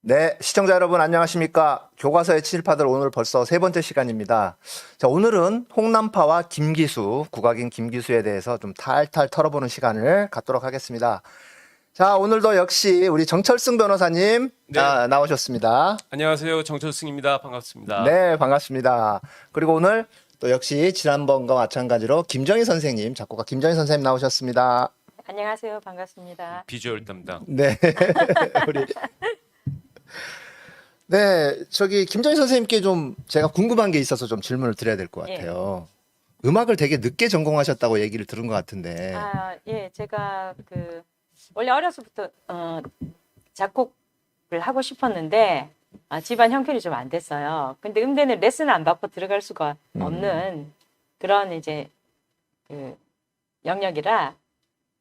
네, 시청자 여러분 안녕하십니까? 교과서의 친일파들 오늘 벌써 세 번째 시간입니다. 자, 오늘은 홍남파와 김기수, 국악인 김기수에 대해서 좀 탈탈 털어보는 시간을 갖도록 하겠습니다. 자, 오늘도 역시 우리 정철승 변호사님 네. 나오셨습니다. 안녕하세요. 정철승입니다. 반갑습니다. 네, 반갑습니다. 그리고 오늘 또 역시 지난번과 마찬가지로 김정희 선생님, 작곡가 김정희 선생님 나오셨습니다. 안녕하세요. 반갑습니다. 비주얼 담당. 네, 우리 네, 저기 김정희 선생님께 좀 제가 궁금한 게 있어서 좀 질문을 드려야 될 것 같아요. 음악을 되게 늦게 전공하셨다고 얘기를 들은 것 같은데. 예, 제가 원래 어려서부터 작곡을 하고 싶었는데 집안 형편이 좀 안 됐어요. 근데 음대는 레슨을 안 받고 들어갈 수가 없는 그런 이제 그 영역이라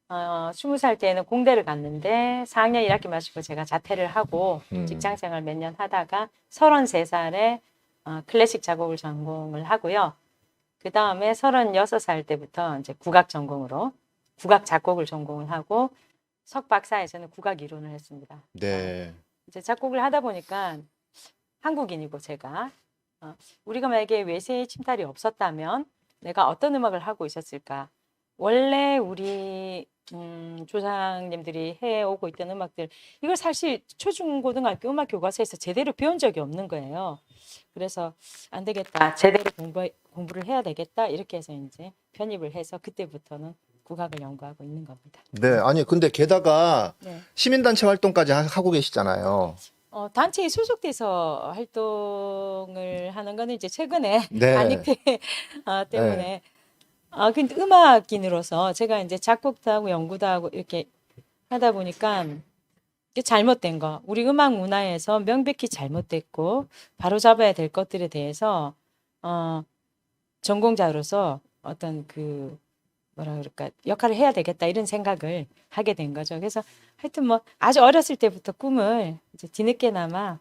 20살 때는 공대를 갔는데 4학년 1학기 마치고 제가 자퇴를 하고 직장 생활 몇 년 하다가 33살에 클래식 작곡을 전공을 하고요. 그 다음에 36살 때부터 이제 국악 전공으로 국악 작곡을 전공을 하고 석박사에서는 국악 이론을 했습니다. 네. 이제 작곡을 하다 보니까 한국인이고 제가 우리가 만약에 외세의 침탈이 없었다면 내가 어떤 음악을 하고 있었을까? 원래 우리 조상님들이 해오고 있던 음악들 이걸 사실 초중고등학교 음악 교과서에서 제대로 배운 적이 없는 거예요. 그래서 안 되겠다. 제대로 공부를 해야 되겠다. 이렇게 해서 이제 편입을 해서 그때부터는 국악을 연구하고 있는 겁니다. 네, 아니, 근데 게다가 네. 시민단체 활동까지 하고 계시잖아요. 단체에 소속돼서 활동을 하는 거는 이제 최근에 네. 안익태 때문에 근데 음악인으로서 제가 이제 작곡도 하고 연구도 하고 이렇게 하다 보니까 이게 잘못된 거, 우리 음악 문화에서 명백히 잘못됐고 바로 잡아야 될 것들에 대해서 전공자로서 어떤 뭐라 그럴까 역할을 해야 되겠다 이런 생각을 하게 된 거죠. 그래서 하여튼 뭐 아주 어렸을 때부터 꿈을 이제 뒤늦게나마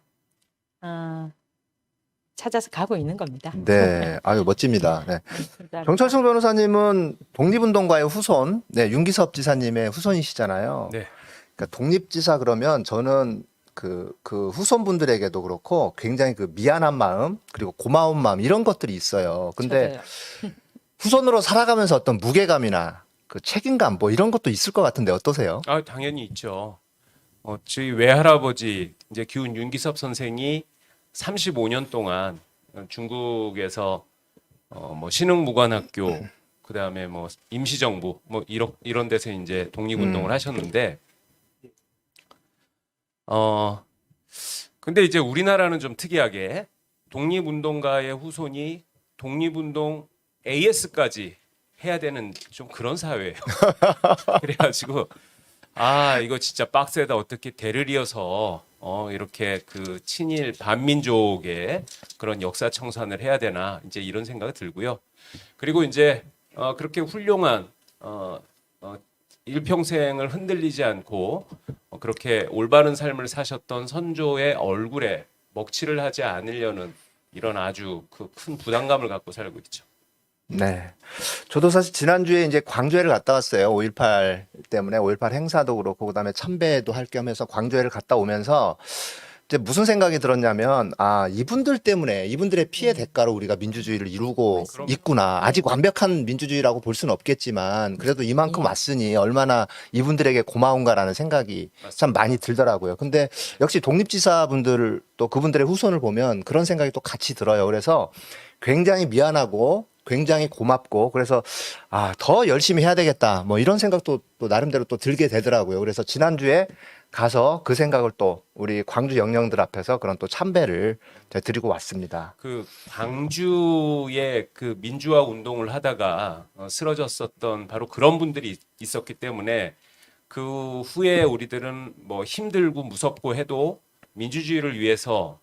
찾아서 가고 있는 겁니다. 네, 아유, 멋집니다. 네. 감사합니다. 정철승 변호사님은 독립운동가의 후손, 네, 윤기섭 지사님의 후손이시잖아요. 네. 그러니까 독립지사 그러면 저는 그 후손분들에게도 그렇고 굉장히 그 미안한 마음 그리고 고마운 마음 이런 것들이 있어요. 근데 저도요. 후손으로 살아가면서 어떤 무게감이나 그 책임감 뭐 이런 것도 있을 것 같은데 어떠세요? 당연히 있죠. 저희 외할아버지 이제 기훈 윤기섭 선생이 35년 동안 중국에서 뭐 신흥무관학교 그다음에 뭐 임시정부 뭐 이런 데서 이제 독립운동을 하셨는데 근데 이제 우리나라는 좀 특이하게 독립운동가의 후손이 독립운동 AS까지 해야 되는 좀 그런 사회예요. 그래가지고 이거 진짜 빡세다. 어떻게 대를 이어서 이렇게 그 친일 반민족의 그런 역사 청산을 해야 되나 이제 이런 생각이 들고요. 그리고 이제 그렇게 훌륭한 일평생을 흔들리지 않고 그렇게 올바른 삶을 사셨던 선조의 얼굴에 먹칠을 하지 않으려는 이런 아주 큰 부담감을 갖고 살고 있죠. 네. 저도 사실 지난주에 이제 광주회를 갔다 왔어요. 5.18 때문에 5.18 행사도 그렇고 그다음에 참배도 할 겸 해서 광주회를 갔다 오면서 이제 무슨 생각이 들었냐면 이분들 때문에 이분들의 피해 대가로 우리가 민주주의를 이루고 있구나. 아직 완벽한 민주주의라고 볼 수는 없겠지만 그래도 이만큼 왔으니 얼마나 이분들에게 고마운가라는 생각이 참 많이 들더라고요. 근데 역시 독립지사분들 또 그분들의 후손을 보면 그런 생각이 또 같이 들어요. 그래서 굉장히 미안하고 굉장히 고맙고 그래서 더 열심히 해야 되겠다 뭐 이런 생각도 또 나름대로 또 들게 되더라고요. 그래서 지난주에 가서 그 생각을 또 우리 광주 영령들 앞에서 그런 또 참배를 드리고 왔습니다. 그 광주의 그 민주화 운동을 하다가 쓰러졌었던 바로 그런 분들이 있었기 때문에 그 후에 우리들은 뭐 힘들고 무섭고 해도 민주주의를 위해서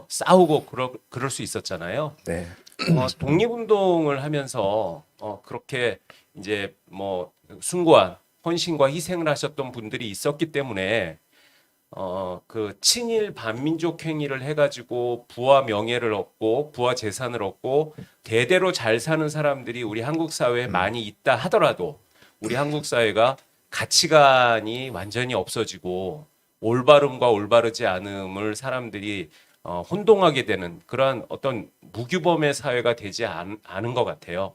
싸우고 그럴 수 있었잖아요. 네. 독립운동을 하면서 그렇게 이제 뭐 숭고한 헌신과 희생을 하셨던 분들이 있었기 때문에 그 친일 반민족 행위를 해가지고 부와 명예를 얻고 부와 재산을 얻고 대대로 잘 사는 사람들이 우리 한국 사회에 많이 있다 하더라도 우리 한국 사회가 가치관이 완전히 없어지고 올바름과 올바르지 않음을 사람들이 혼동하게 되는 그러한 어떤 무규범의 사회가 되지 않은 것 같아요.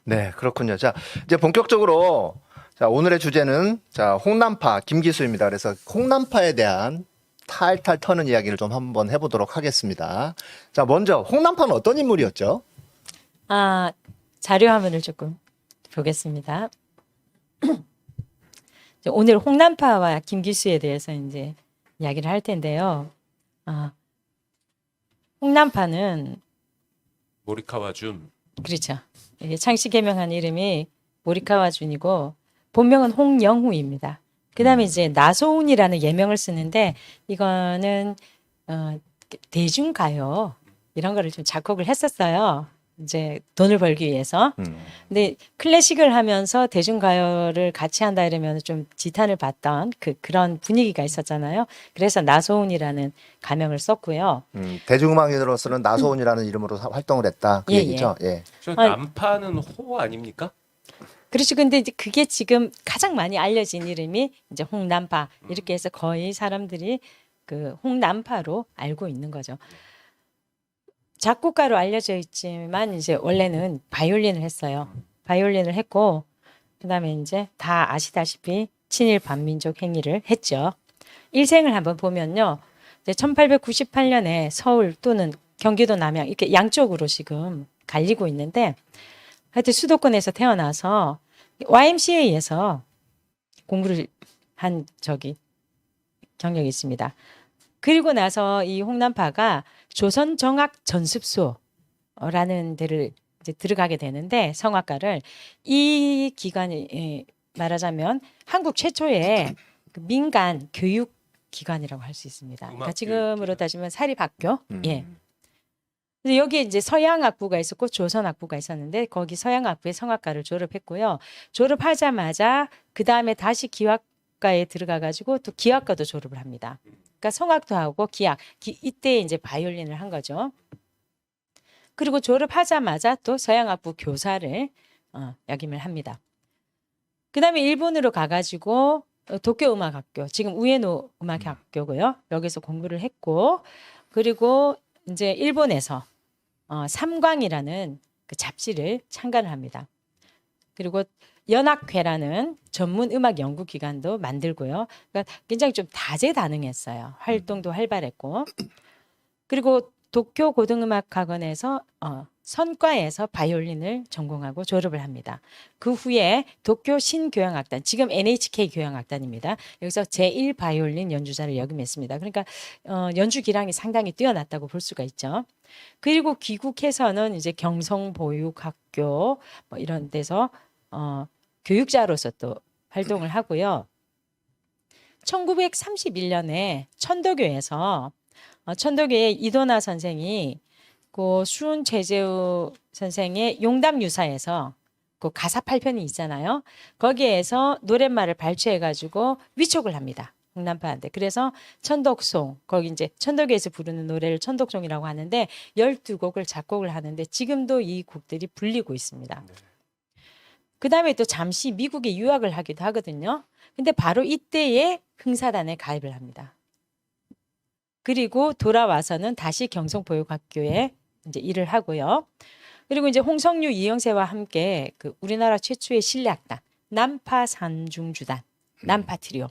네, 그렇군요. 자, 이제 본격적으로 자, 오늘의 주제는 자, 홍남파 김기수입니다. 그래서 홍남파에 대한 탈탈 터는 이야기를 좀 한번 해보도록 하겠습니다. 자, 먼저 홍남파는 어떤 인물이었죠? 자료 화면을 조금 보겠습니다. 오늘 홍남파와 김기수에 대해서 이제 이야기를 할 텐데요. 홍남파는 모리카와 준. 그렇죠. 이게 창씨 개명한 이름이 모리카와 준이고 본명은 홍영후입니다. 그다음에 이제 나소운이라는 예명을 쓰는데 이거는 대중가요 이런 거를 좀 작곡을 했었어요. 이제 돈을 벌기 위해서. 근데 클래식을 하면서 대중가요를 같이 한다 이러면 좀 지탄을 받던 그런 분위기가 있었잖아요. 그래서 나소운이라는 가명을 썼고요. 대중음악인으로서는 나소운이라는 이름으로 활동을 했다. 그 예, 얘기죠. 예. 저 남파는 호 아닙니까? 그렇죠. 근데 이제 그게 지금 가장 많이 알려진 이름이 이제 홍남파 이렇게 해서 거의 사람들이 그 홍남파로 알고 있는 거죠. 작곡가로 알려져 있지만 이제 원래는 바이올린을 했어요. 바이올린을 했고 그다음에 이제 다 아시다시피 친일 반민족 행위를 했죠. 일생을 한번 보면요. 이제 1898년에 서울 또는 경기도 남양 이렇게 양쪽으로 지금 갈리고 있는데 하여튼 수도권에서 태어나서 YMCA에서 공부를 한 적이 경력이 있습니다. 그리고 나서 이 홍남파가 조선정악전습소라는 데를 이제 들어가게 되는데 성악가를 이 기관이 말하자면 한국 최초의 그 민간 교육 기관이라고 할 수 있습니다. 그러니까 지금으로 따지면 사립학교. 예. 그래서 여기에 이제 서양악부가 있었고 조선악부가 있었는데 거기 서양악부의 성악가를 졸업했고요. 졸업하자마자 그 다음에 다시 기악과에 들어가 가지고 또 기악과도 졸업을 합니다. 그러니까 성악도 하고 기악, 이때 이제 바이올린을 한 거죠. 그리고 졸업하자마자 또 서양악부 교사를 역임을 합니다. 그 다음에 일본으로 가가지고 도쿄음악학교, 지금 우에노 음악학교고요. 여기서 공부를 했고, 그리고 이제 일본에서 삼광이라는 그 잡지를 창간을 합니다. 그리고 연학회라는 전문 음악 연구 기관도 만들고요. 그러니까 굉장히 좀 다재다능했어요. 활동도 활발했고. 그리고 도쿄 고등음악학원에서 선과에서 바이올린을 전공하고 졸업을 합니다. 그 후에 도쿄 신교향악단, 지금 NHK 교향악단입니다. 여기서 제1 바이올린 연주자를 역임했습니다. 그러니까 연주 기량이 상당히 뛰어났다고 볼 수가 있죠. 그리고 귀국해서는 이제 경성보육학교 뭐 이런 데서 교육자로서 또 활동을 하고요. 1931년에 천도교에서 천도교의 이도나 선생이 그 수은 최재우 선생의 용담유사에서 그 가사 8편이 있잖아요. 거기에서 노랫말을 발췌해 가지고 위촉을 합니다. 홍남파한테. 그래서 천독송, 거기 이제 천도교에서 부르는 노래를 천독송이라고 하는데 12곡을 작곡을 하는데 지금도 이 곡들이 불리고 있습니다. 그 다음에 또 잠시 미국에 유학을 하기도 하거든요. 근데 바로 이때에 흥사단에 가입을 합니다. 그리고 돌아와서는 다시 경성보육학교에 이제 일을 하고요. 그리고 이제 홍성류, 이영세와 함께 그 우리나라 최초의 실내악단 남파 산중주단, 남파 트리오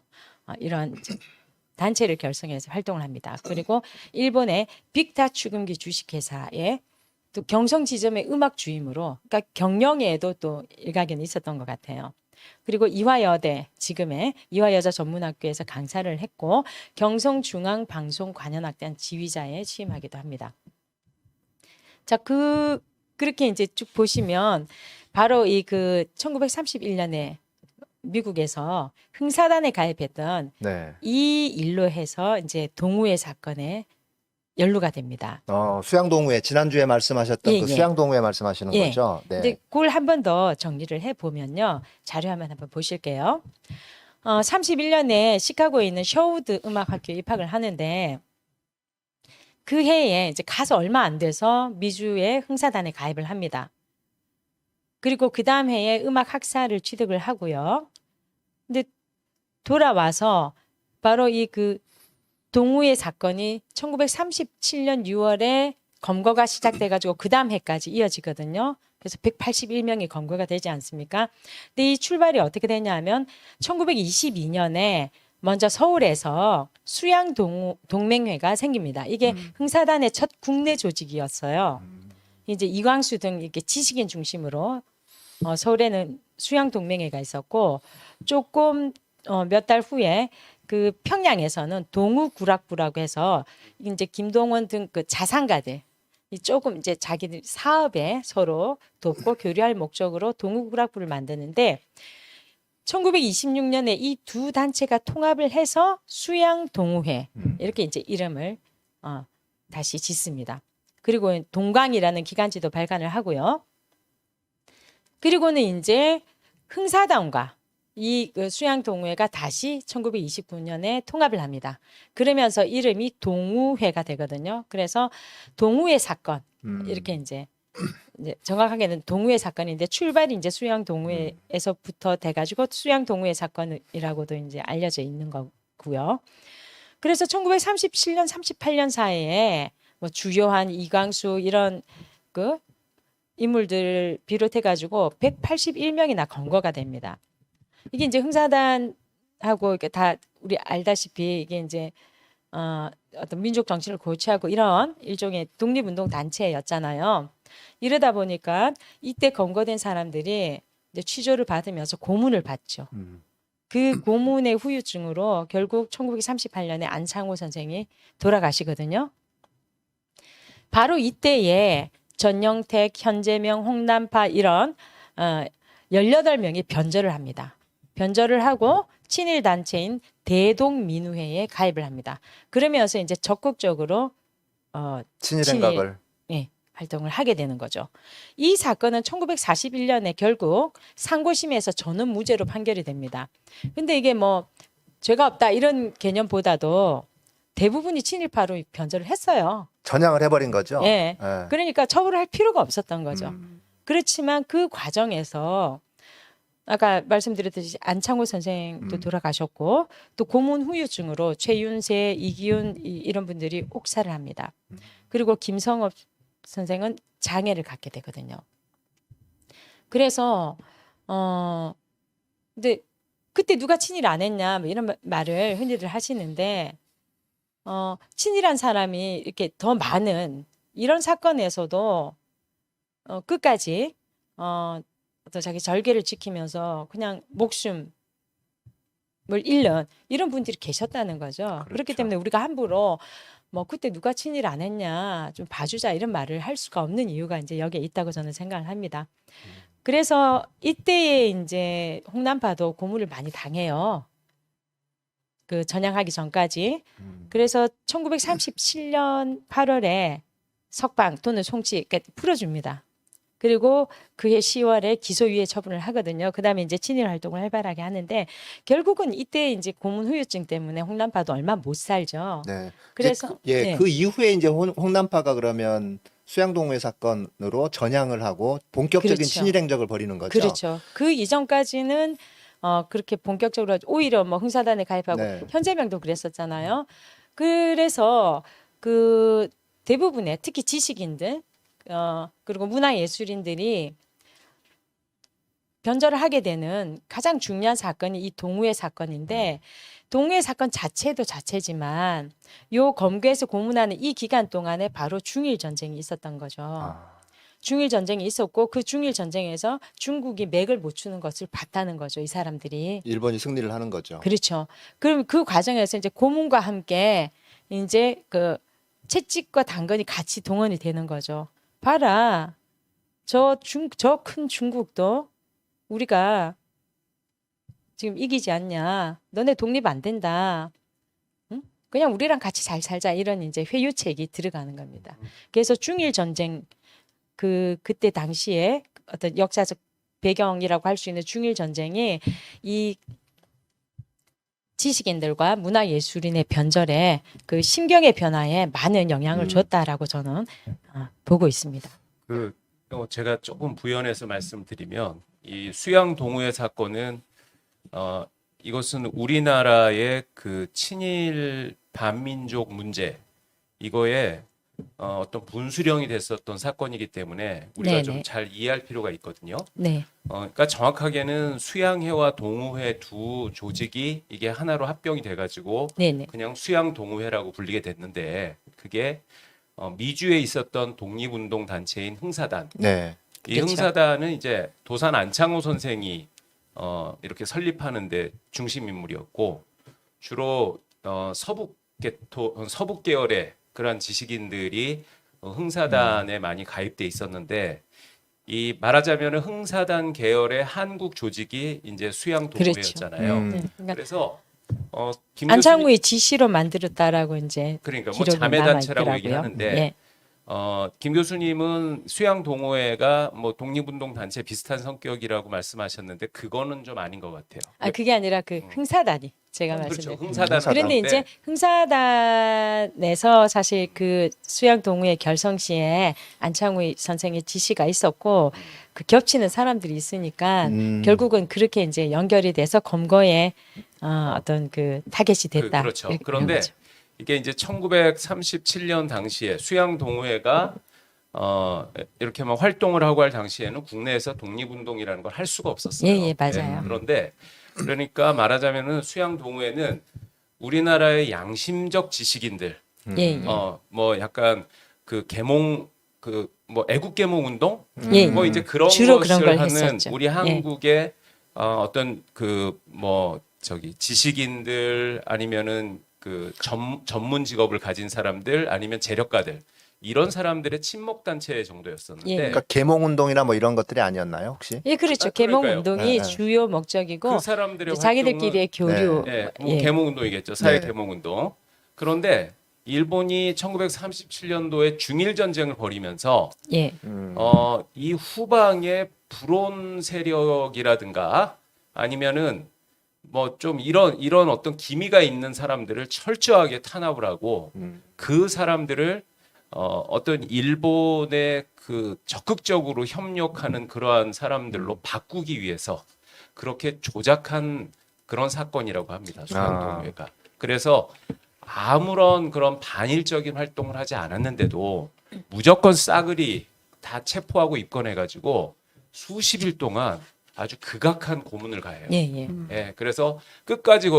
이런 단체를 결성해서 활동을 합니다. 그리고 일본의 빅타 추금기 주식회사에 또 경성 지점의 음악 주임으로, 그러니까 경영에도 또 일가견이 있었던 것 같아요. 그리고 이화여대, 지금의 이화여자전문학교에서 강사를 했고 경성중앙방송관현악단 지휘자에 취임하기도 합니다. 자, 그렇게 이제 쭉 보시면 바로 이 그 1931년에 미국에서 흥사단에 가입했던 네. 이 일로 해서 이제 동우회 사건에 연루가 됩니다. 수양동우회 지난주에 말씀하셨던 예, 그 예. 수양동우회 말씀하시는 예. 거죠? 네. 근데 그걸 한 번 더 정리를 해 보면요. 자료화면 한번 보실게요. 31년에 시카고에 있는 셔우드 음악학교에 입학을 하는데 그 해에 이제 가서 얼마 안 돼서 미주의 흥사단에 가입을 합니다. 그리고 그 다음 해에 음악 학사를 취득을 하고요. 근데 돌아와서 바로 이 그 동우회 사건이 1937년 6월에 검거가 시작돼가지고 그 다음 해까지 이어지거든요. 그래서 181명이 검거가 되지 않습니까? 근데 이 출발이 어떻게 되냐면 1922년에 먼저 서울에서 수양 동맹회가 생깁니다. 이게 흥사단의 첫 국내 조직이었어요. 이제 이광수 등 이렇게 지식인 중심으로 서울에는 수양 동맹회가 있었고 조금 몇 달 후에 그 평양에서는 동우구락부라고 해서 이제 김동원 등 그 자산가들 이 조금 이제 자기들 사업에 서로 돕고 교류할 목적으로 동우구락부를 만드는데 1926년에 이 두 단체가 통합을 해서 수양동우회 이렇게 이제 이름을 다시 짓습니다. 그리고 동광이라는 기간지도 발간을 하고요. 그리고는 이제 흥사단과 이 수양동우회가 다시 1929년에 통합을 합니다. 그러면서 이름이 동우회가 되거든요. 그래서 동우회 사건 이렇게 이제 정확하게는 동우회 사건인데 출발이 이제 수양동우회에서부터 돼가지고 수양동우회 사건이라고도 이제 알려져 있는 거고요. 그래서 1937년, 38년 사이에 뭐 주요한 이광수 이런 그 인물들을 비롯해가지고 181명이나 검거가 됩니다. 이게 이제 흥사단하고 이게 다 우리 알다시피 이게 이제 어떤 민족 정신을 고취하고 이런 일종의 독립운동 단체였잖아요. 이러다 보니까 이때 검거된 사람들이 이제 취조를 받으면서 고문을 받죠. 그 고문의 후유증으로 결국 1938년에 안창호 선생이 돌아가시거든요. 바로 이때에 전영택, 현재명, 홍남파 이런 18명이 변절을 합니다. 변절을 하고 친일 단체인 대동민우회에 가입을 합니다. 그러면서 이제 적극적으로 친일 행각을 활동을 하게 되는 거죠. 이 사건은 1941년에 결국 상고심에서 전원 무죄로 판결이 됩니다. 근데 이게 뭐 죄가 없다 이런 개념보다도 대부분이 친일파로 변절을 했어요. 전향을 해버린 거죠. 예. 예. 그러니까 처벌을 할 필요가 없었던 거죠. 그렇지만 그 과정에서 아까 말씀드렸듯이 안창호 선생도 돌아가셨고 또 고문 후유증으로 최윤세, 이기훈 이런 분들이 옥사를 합니다. 그리고 김성업 선생은 장애를 갖게 되거든요. 그래서 근데 그때 누가 친일 안 했냐 뭐 이런 말을 흔히들 하시는데 친일한 사람이 이렇게 더 많은 이런 사건에서도 끝까지 어떤 자기 절개를 지키면서 그냥 목숨을 잃는 이런 분들이 계셨다는 거죠. 그렇죠. 그렇기 때문에 우리가 함부로 뭐 그때 누가 친일 안 했냐 좀 봐주자 이런 말을 할 수가 없는 이유가 이제 여기에 있다고 저는 생각을 합니다. 그래서 이때에 이제 홍남파도 고문을 많이 당해요. 그 전향하기 전까지. 그래서 1937년 8월에 석방 또는 송치 풀어줍니다. 그리고 그해 10월에 기소유예 처분을 하거든요. 그다음에 이제 친일 활동을 활발하게 하는데 결국은 이때 이제 고문 후유증 때문에 홍남파도 얼마 못 살죠. 네. 그래서 네. 그 이후에 이제 홍남파가 그러면 수양동회 사건으로 전향을 하고 본격적인 그렇죠. 친일 행적을 벌이는 거죠. 그렇죠. 그 이전까지는 그렇게 본격적으로 오히려 뭐 흥사단에 가입하고 네. 현재명도 그랬었잖아요. 그래서 그 대부분의 특히 지식인들 그리고 문화예술인들이 변절을 하게 되는 가장 중요한 사건이 이 동우회 사건인데 동우회 사건 자체도 자체지만 요 검거에서 고문하는 이 기간 동안에 바로 중일 전쟁이 있었던 거죠. 중일 전쟁이 있었고 그 중일 전쟁에서 중국이 맥을 못 추는 것을 봤다는 거죠. 이 사람들이. 일본이 승리를 하는 거죠. 그렇죠. 그럼 그 과정에서 이제 고문과 함께 이제 그 채찍과 당근이 같이 동원이 되는 거죠. 봐라. 저 큰 중국도 우리가 지금 이기지 않냐. 너네 독립 안 된다. 응? 그냥 우리랑 같이 잘 살자. 이런 이제 회유책이 들어가는 겁니다. 그래서 중일 전쟁 그때 당시에 어떤 역사적 배경이라고 할 수 있는 중일 전쟁이 이 지식인들과 문화예술인의 변절에 그 심경의 변화에 많은 영향을 줬다라고 저는 보고 있습니다. 제가 조금 부연해서 말씀드리면 이 수양 동우회 사건은 이것은 우리나라의 그 친일 반민족 문제 이거에 어떤 분수령이 됐었던 사건이기 때문에 우리가 네네. 좀 잘 이해할 필요가 있거든요. 네. 그러니까 정확하게는 수양회와 동우회 두 조직이 이게 하나로 합병이 돼가지고 네네. 그냥 수양 동우회라고 불리게 됐는데 그게 미주에 있었던 독립운동 단체인 흥사단. 네. 이 그렇죠. 흥사단은 이제 도산 안창호 선생이 이렇게 설립하는데 중심 인물이었고 주로 서북 계열의 그러한 지식인들이 흥사단에 많이 가입돼 있었는데 이 말하자면 흥사단 계열의 한국 조직이 이제 수양 동호회였잖아요. 그렇죠. 네. 그러니까 그래서 김 교수님 안창호의 지시로 만들었다라고 이제 그러니까 뭐 기록이 자매단체라고 남아 얘기하는데 있더라고요. 예. 김 교수님은 수양 동호회가 뭐 독립운동 단체 비슷한 성격이라고 말씀하셨는데 그거는 좀 아닌 것 같아요. 그게 아니라 그 흥사단이 제가 그렇죠. 말씀드린. 흥사단. 그런데 이제 흥사단에서 사실 그 수양 동호회 결성 시에 안창호 선생의 지시가 있었고 그 겹치는 사람들이 있으니까 결국은 그렇게 이제 연결이 돼서 검거에 어떤 그 타겟이 됐다. 그렇죠. 이렇게 그런데 보는 거죠. 이게 이제 1937년 당시에 수양 동호회가 이렇게 막 활동을 하고 할 당시에는 국내에서 독립운동이라는 걸 할 수가 없었어요. 예, 맞아요. 그런데 그러니까 말하자면은 수양 동호회는 우리나라의 양심적 지식인들, 예, 예. 뭐 약간 그 계몽 그 뭐 애국 계몽 운동, 예, 뭐 이제 그런 주로 것을 그런 걸 하는 했었죠. 우리 예. 한국의 어떤 그 뭐 저기 지식인들 아니면은 그 전문 직업을 가진 사람들 아니면 재력가들 이런 사람들의 친목 단체 정도였었는데 예. 그러니까 계몽운동이나 뭐 이런 것들이 아니었나요 혹시? 예, 그렇죠. 그러니까요. 계몽 운동이 네. 주요 목적이고 그 사람들의 이제 자기들끼리의 교류. 뭐 예. 계몽 운동이겠죠. 사회 네. 계몽 운동. 그런데 일본이 1937년도에 중일 전쟁을 벌이면서 예. 이 후방의 불온 세력이라든가 아니면은 뭐 좀 이런 어떤 기미가 있는 사람들을 철저하게 탄압을 하고 그 사람들을 어떤 일본의 그 적극적으로 협력하는 그러한 사람들로 바꾸기 위해서 그렇게 조작한 그런 사건이라고 합니다. 수양동호회가. 그래서 아무런 그런 반일적인 활동을 하지 않았는데도 무조건 싸그리 다 체포하고 입건해가지고 수십 일 동안 아주 극악한 고문을 가해요. 예, 예. 예, 그래서 끝까지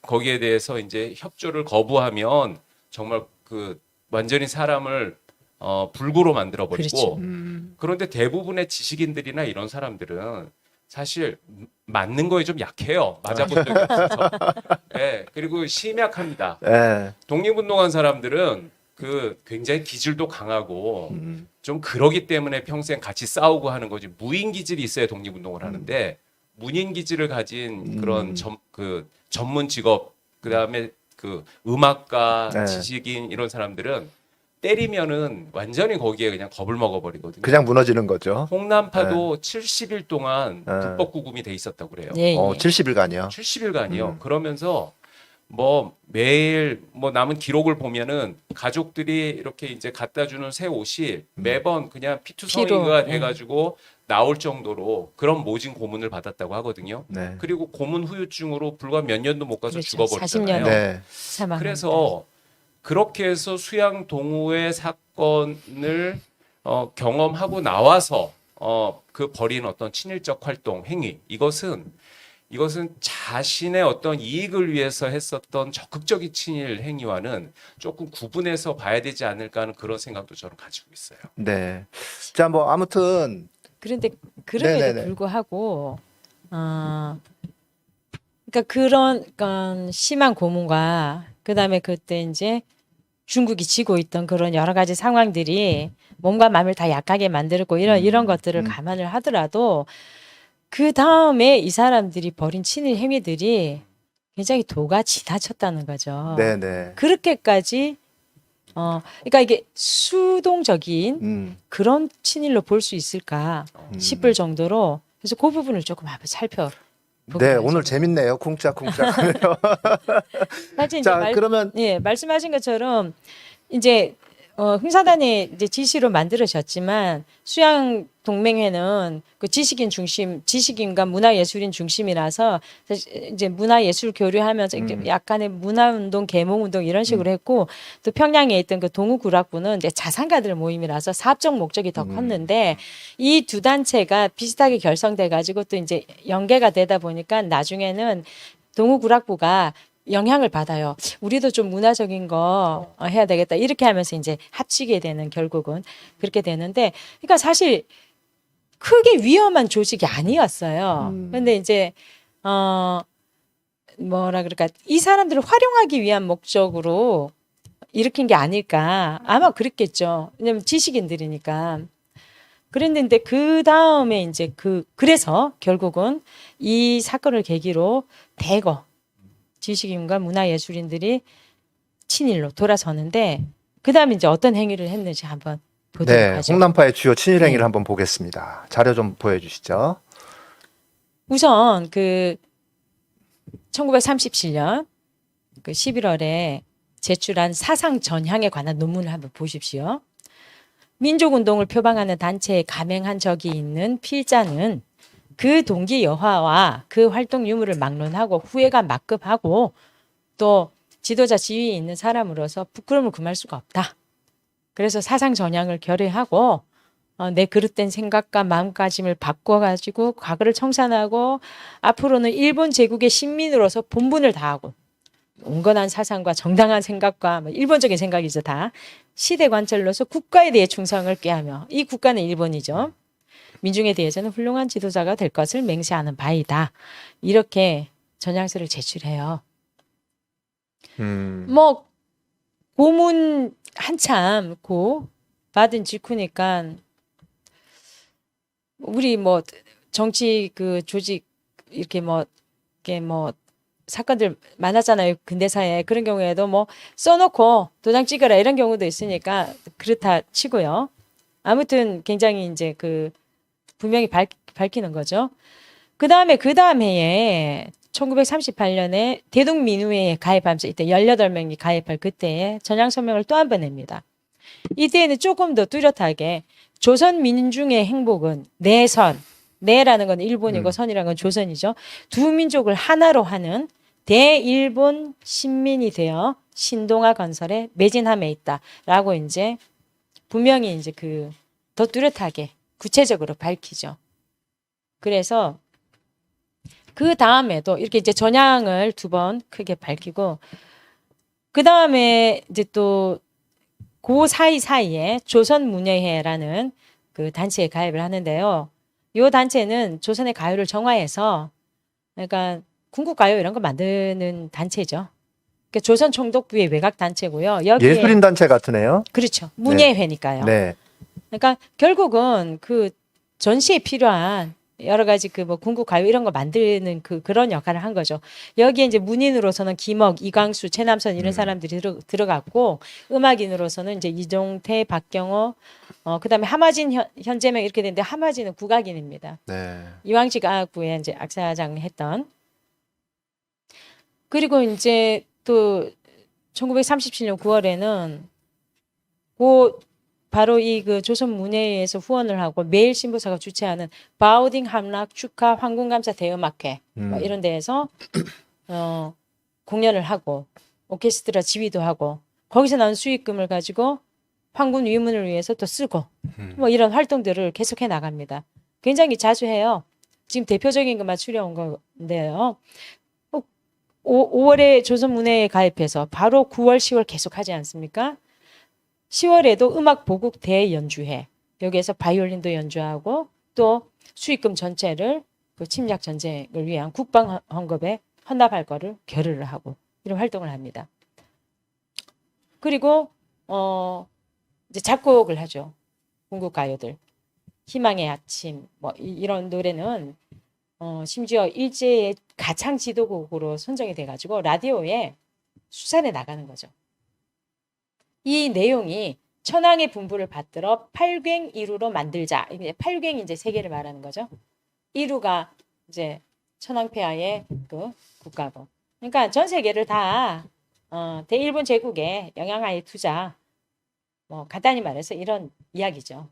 거기에 대해서 이제 협조를 거부하면 정말 그 완전히 사람을 불구로 만들어 버리고. 그렇죠. 그런데 대부분의 지식인들이나 이런 사람들은 사실 맞는 거에 좀 약해요. 맞아본 적이 없어서. 예, 그리고 심약합니다. 예. 독립운동한 사람들은 그 굉장히 기질도 강하고 좀 그러기 때문에 평생 같이 싸우고 하는 거지 무인 기질이 있어야 독립운동을 하는데 문인 기질을 가진 그런 전문 직업 그다음에 그 음악가 네. 지식인 이런 사람들은 때리면은 완전히 거기에 그냥 겁을 먹어버리거든요. 그냥 무너지는 거죠. 홍남파도 70일 동안 네. 불법 구금이 돼 있었다고 그래요. 예, 예. 70일간이요. 70일간이요. 그러면서 뭐 매일 뭐 남은 기록을 보면은 가족들이 이렇게 이제 갖다 주는 새 옷이 매번 그냥 피투성이가 피로, 돼가지고 나올 정도로 그런 모진 고문을 받았다고 하거든요. 네. 그리고 고문 후유증으로 불과 몇 년도 못 가서 그렇죠. 죽어버렸잖아요. 40년. 네. 사망. 그래서 그렇게 해서 수양 동호회 사건을 경험하고 나와서 그 벌인 어떤 친일적 활동 행위 이것은 자신의 어떤 이익을 위해서 했었던 적극적인 친일 행위와는 조금 구분해서 봐야 되지 않을까 하는 그런 생각도 저는 가지고 있어요. 네. 자, 뭐 아무튼 그런데 그럼에도 네네네. 불구하고 그러니까 그런 심한 고문과 그다음에 그때 이제 중국이 지고 있던 그런 여러 가지 상황들이 몸과 마음을 다 약하게 만들고 이런 것들을 감안을 하더라도 그 다음에 이 사람들이 벌인 친일 행위들이 굉장히 도가 지나쳤다는 거죠. 네네. 그렇게까지 그러니까 이게 수동적인 그런 친일로 볼 수 있을까 싶을 정도로 그래서 그 부분을 조금 한번 살펴보고 네, 오늘 재밌네요. 쿵짝쿵짝. 사실 이제 자, 그러면 예, 말씀하신 것처럼 이제 흥사단의 이제 지시로 만들어졌지만 수양 동맹회는 그 지식인과 문화예술인 중심이라서 이제 문화예술 교류하면서 이제 약간의 문화운동, 계몽운동 이런 식으로 했고 또 평양에 있던 그 동우구락부는 이제 자산가들 모임이라서 사업적 목적이 더 컸는데 이 두 단체가 비슷하게 결성돼 가지고 또 이제 연계가 되다 보니까 나중에는 동우구락부가 영향을 받아요. 우리도 좀 문화적인 거 해야 되겠다. 이렇게 하면서 이제 합치게 되는 결국은 그렇게 되는데, 그러니까 사실 크게 위험한 조직이 아니었어요. 근데 이제 뭐라 그럴까, 이 사람들을 활용하기 위한 목적으로 일으킨 게 아닐까. 아마 그랬겠죠. 왜냐면 지식인들이니까. 그랬는데 그 다음에 이제 그래서 결국은 이 사건을 계기로 대거 지식인과 문화예술인들이 친일로 돌아서는데 그 다음에 이제 어떤 행위를 했는지 한번 보도록 네, 하죠. 홍남파의 주요 친일 행위를 네. 한번 보겠습니다. 자료 좀 보여주시죠. 우선 그 1937년 그 11월에 제출한 사상 전향에 관한 논문을 한번 보십시오. 민족운동을 표방하는 단체에 가맹한 적이 있는 필자는 그 동기 여하와 그 활동 유무를 막론하고 후회가 막급하고 또 지도자 지위에 있는 사람으로서 부끄러움을 금할 수가 없다. 그래서 사상 전향을 결의하고 내 그릇된 생각과 마음가짐을 바꿔가지고 과거를 청산하고 앞으로는 일본 제국의 신민으로서 본분을 다하고 온건한 사상과 정당한 생각과 일본적인 생각이죠 다. 시대 관찰로서 국가에 대해 충성을 꾀하며 이 국가는 일본이죠. 민중에 대해서는 훌륭한 지도자가 될 것을 맹세하는 바이다. 이렇게 전향서를 제출해요. 뭐 고문 한참 고 받은 직후니까 우리 뭐 정치 그 조직 이렇게 뭐 사건들 많았잖아요. 근대사에. 그런 경우에도 뭐 써놓고 도장 찍어라 이런 경우도 있으니까 그렇다 치고요. 아무튼 굉장히 이제 그 분명히 밝히는 거죠. 그 다음에 해에 1938년에 대동민우회에 가입하면서 이때 18명이 가입할 그때에 전향서명을 또 한 번 냅니다. 이때에는 조금 더 뚜렷하게 조선 민중의 행복은 내선, 내라는 건 일본이고 선이라는 건 조선이죠. 두 민족을 하나로 하는 대일본 신민이 되어 신동아 건설에 매진함에 있다라고 이제 분명히 이제 더 뚜렷하게 구체적으로 밝히죠. 그래서 그 다음에도 이렇게 이제 전향을 두 번 크게 밝히고 그 다음에 이제 또 그 사이사이에 조선문예회라는 그 단체에 가입을 하는데요. 이 단체는 조선의 가요를 정화해서 그러니까 궁극가요 이런 거 만드는 단체죠. 그러니까 조선 총독부의 외곽 단체고요. 여기에 예술인 단체 같으네요. 그렇죠. 문예회니까요. 네. 그러니까 결국은 그 전시에 필요한 여러 가지 그 뭐 궁극가요 이런 거 만드는 그런 역할을 한 거죠. 여기에 이제 문인으로서는 김억, 이광수, 최남선 이런 사람들이 들어갔고 음악인으로서는 이제 이종태, 박경호, 그다음에 하마진 현재명 이렇게 되는데 하마진은 국악인입니다. 네. 이왕식 악부에 이제 악사장 했던. 그리고 이제 또 1937년 9월에는 바로 이 그 조선문예회에서 후원을 하고 매일신보사가 주최하는 바우딩 함락 축하 황궁감사 대음악회 뭐 이런 데에서 공연을 하고 오케스트라 지휘도 하고 거기서 나온 수익금을 가지고 황군 위문을 위해서 또 쓰고 뭐 이런 활동들을 계속해 나갑니다. 굉장히 자주 해요. 지금 대표적인 것만 추려온 건데요. 5월에 조선문예회에 가입해서 바로 9월, 10월 계속 하지 않습니까? 10월에도 음악 보국 대연주회 여기에서 바이올린도 연주하고 또 수익금 전체를 그 침략 전쟁을 위한 국방 헌금에 헌납할 거를 결의를 하고 이런 활동을 합니다. 그리고 이제 작곡을 하죠. 궁극 가요들 희망의 아침 뭐 이런 노래는 심지어 일제의 가창 지도곡으로 선정이 돼가지고 라디오에 수산에 나가는 거죠. 이 내용이 천황의 분부를 받들어 팔괭이루로 만들자. 이게 팔괭이 이제 세 개를 말하는 거죠. 이루가 이제 천황폐하의 그 국가고. 그러니까 전 세계를 다 대일본 제국에 영향하에 두자. 뭐 간단히 말해서 이런 이야기죠.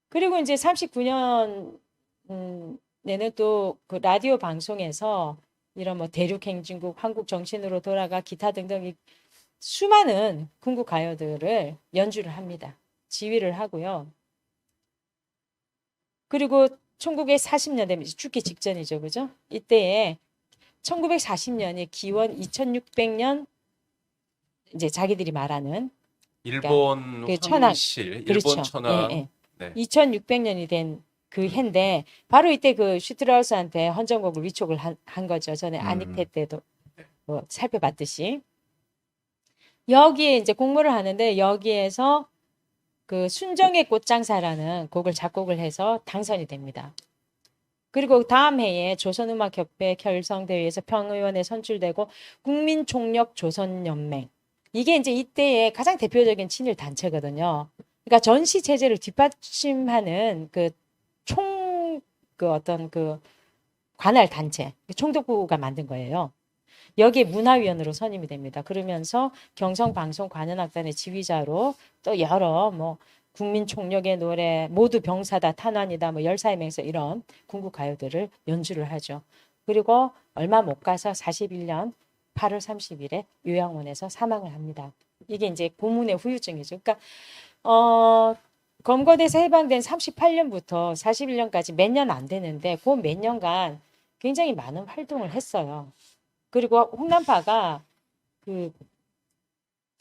그리고 이제 39년 내는 또 그 라디오 방송에서 이런 뭐 대륙행진곡, 한국 정신으로 돌아가 기타 등등 이 수많은 군국 가요들을 연주를 합니다. 지휘를 하고요. 그리고 1940년대 죽기 직전이죠, 그죠? 이때에 1940년이 기원 2600년 이제 자기들이 말하는 일본 그 천황, 황실, 그렇죠. 일본 천황. 예, 예. 네. 2600년이 된 그 해인데 바로 이때 그 슈트라우스한테 헌정곡을 위촉을 한 거죠. 전에 아닉테 때도 뭐 살펴봤듯이 여기에 이제 공모를 하는데 여기에서 그 순정의 꽃장사라는 곡을 작곡을 해서 당선이 됩니다. 그리고 다음 해에 조선음악협회 결성대회에서 평의원에 선출되고 국민총력 조선연맹 이게 이제 이때의 가장 대표적인 친일 단체거든요. 그러니까 전시 체제를 뒷받침하는 그 어떤 그 관할 단체 총독부가 만든 거예요. 여기에 문화위원으로 선임이 됩니다. 그러면서 경성방송관현악단의 지휘자로 또 여러 뭐 국민총력의 노래 모두 병사다 탄환이다 뭐 열사의 맹세 이런 군국 가요들을 연주를 하죠. 그리고 얼마 못 가서 41년 8월 30일에 요양원에서 사망을 합니다. 이게 이제 고문의 후유증이죠. 그러니까 검거돼서 해방된 38년부터 41년까지 몇 년 안 되는데 그 몇 년간 굉장히 많은 활동을 했어요. 그리고 홍남파가 그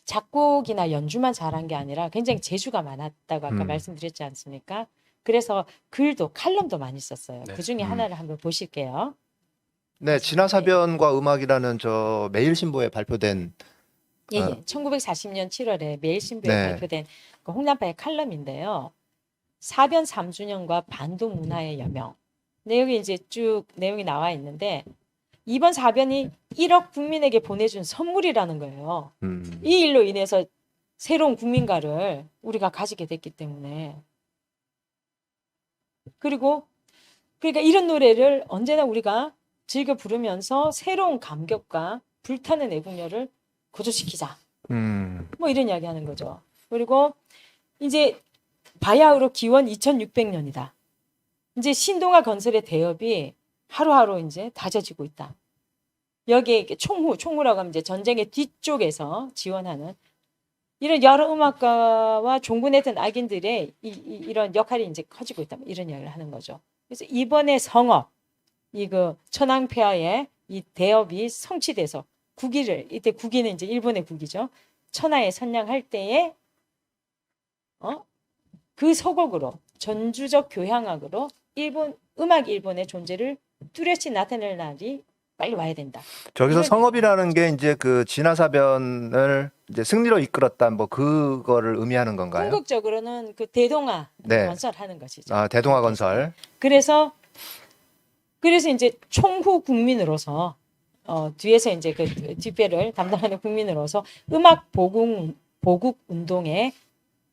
작곡이나 연주만 잘한 게 아니라 굉장히 재주가 많았다고 아까 말씀드렸지 않습니까? 그래서 글도 칼럼도 많이 썼어요. 네. 그 중에 하나를 한번 보실게요. 네, 진화사변과 음악이라는 저 매일신보에 발표된 예, 예. 1940년 7월에 매일신보에 네. 발표된 그 홍남파의 칼럼인데요. 사변 3주년과 반도 문화의 여명. 내용이 이제 쭉 내용이 나와 있는데 이번 사변이 1억 국민에게 보내준 선물이라는 거예요. 이 일로 인해서 새로운 국민가를 우리가 가지게 됐기 때문에 그리고 그러니까 이런 노래를 언제나 우리가 즐겨 부르면서 새로운 감격과 불타는 애국열을 고조시키자. 뭐 이런 이야기 하는 거죠. 그리고 이제 바야흐로 기원 2600년이다. 이제 신동아 건설의 대업이 하루하루 이제 다져지고 있다. 여기에 이렇게 총후라고 하면 이제 전쟁의 뒤쪽에서 지원하는 이런 여러 음악가와 종군했던 악인들의 이런 역할이 이제 커지고 있다. 이런 이야기를 하는 거죠. 그래서 이번에 성업, 이거 천황폐하의 이 대업이 성취돼서 국위를 이때 국위는 이제 일본의 국위죠. 천하에 선양할 때에 그 서곡으로 전주적 교향악으로 일본의 존재를 뚜렷이 나타낼 날이 빨리 와야 된다. 저기서 성업이라는 게 이제 그 진화사변을 이제 승리로 이끌었다 뭐 그거를 의미하는 건가요? 궁극적으로는 그 대동아 네. 건설하는 것이죠. 아, 대동아 건설. 그래서 이제 총후 국민으로서 뒤에서 이제 그 뒷배를 담당하는 국민으로서 음악 보국 운동에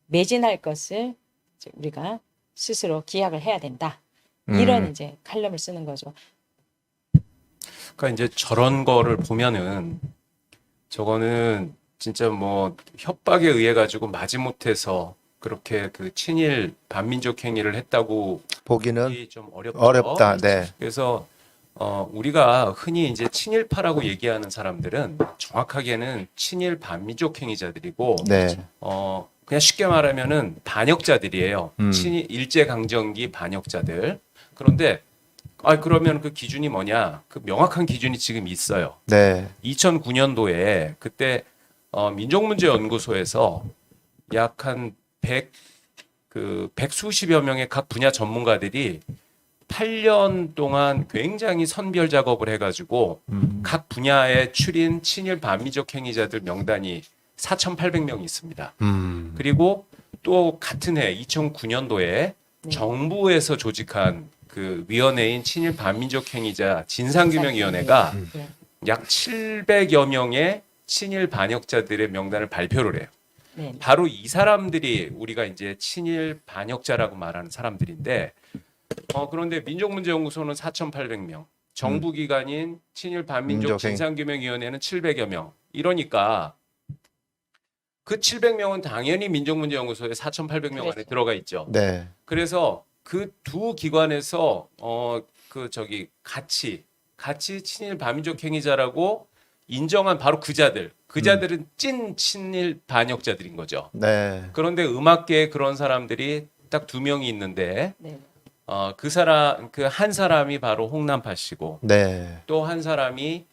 매진할 것을 이제 우리가 스스로 기약을 해야 된다. 이런 이제 칼럼을 쓰는 거죠. 그러니까 이제 저런 거를 보면은 저거는 진짜 뭐 협박에 의해 가지고 마지못해서 그렇게 그 친일 반민족 행위를 했다고 보기는 보기 좀 어렵죠. 어렵다. 네. 그래서 우리가 흔히 이제 친일파라고 얘기하는 사람들은 정확하게는 친일 반민족 행위자들이고 네. 그냥 쉽게 말하면은 반역자들이에요. 음. 일제강점기 반역자들. 그런데 그러면 그 기준이 뭐냐? 그 명확한 기준이 지금 있어요. 네. 2009년도에 그때 민족문제연구소에서 약 한 100수십여 명의 각 분야 전문가들이 8년 동안 굉장히 선별 작업을 해가지고 각 분야에 추린 친일 반민족 행위자들 명단이 4,800명이 있습니다. 그리고 또 같은 해 2009년도에 정부에서 조직한 그 위원회인 친일 반민족 행위자 진상규명위원회가 약 700여 명의 친일 반역자들의 명단을 발표를 해요. 네. 바로 이 사람들이 우리가 이제 친일 반역자라고 말하는 사람들인데 그런데 민족문제연구소는 4,800명, 정부기관인 친일 반민족 민족행- 진상규명위원회는 700여 명. 이러니까 그 700명은 당연히 민족문제연구소에 4,800명 안에 그렇죠. 들어가 있죠. 네. 그래서 그 두 기관에서 같이 친일 반민족 행위자라고 인정한 바로 그자들은 찐 친일 반역자들인 거죠. 네. 그런데 음악계에 그런 사람들이 딱 2명이 있는데 네. 그 한 사람이 바로 홍남파 씨고 네. 또 한 사람이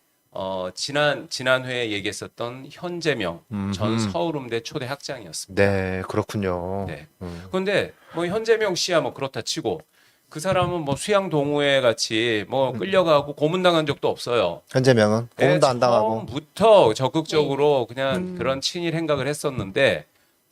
지난 회에 얘기했었던 현재명 전 음흠. 서울음대 초대 학장이었습니다. 네, 그렇군요. 네. 그런데 뭐 현재명 씨야 뭐 그렇다 치고 그 사람은 뭐 수양 동호회 같이 뭐 끌려가고 고문당한 적도 없어요. 현재명은 고문도 안 당하고. 처음부터 적극적으로 그냥 그런 친일 행각을 했었는데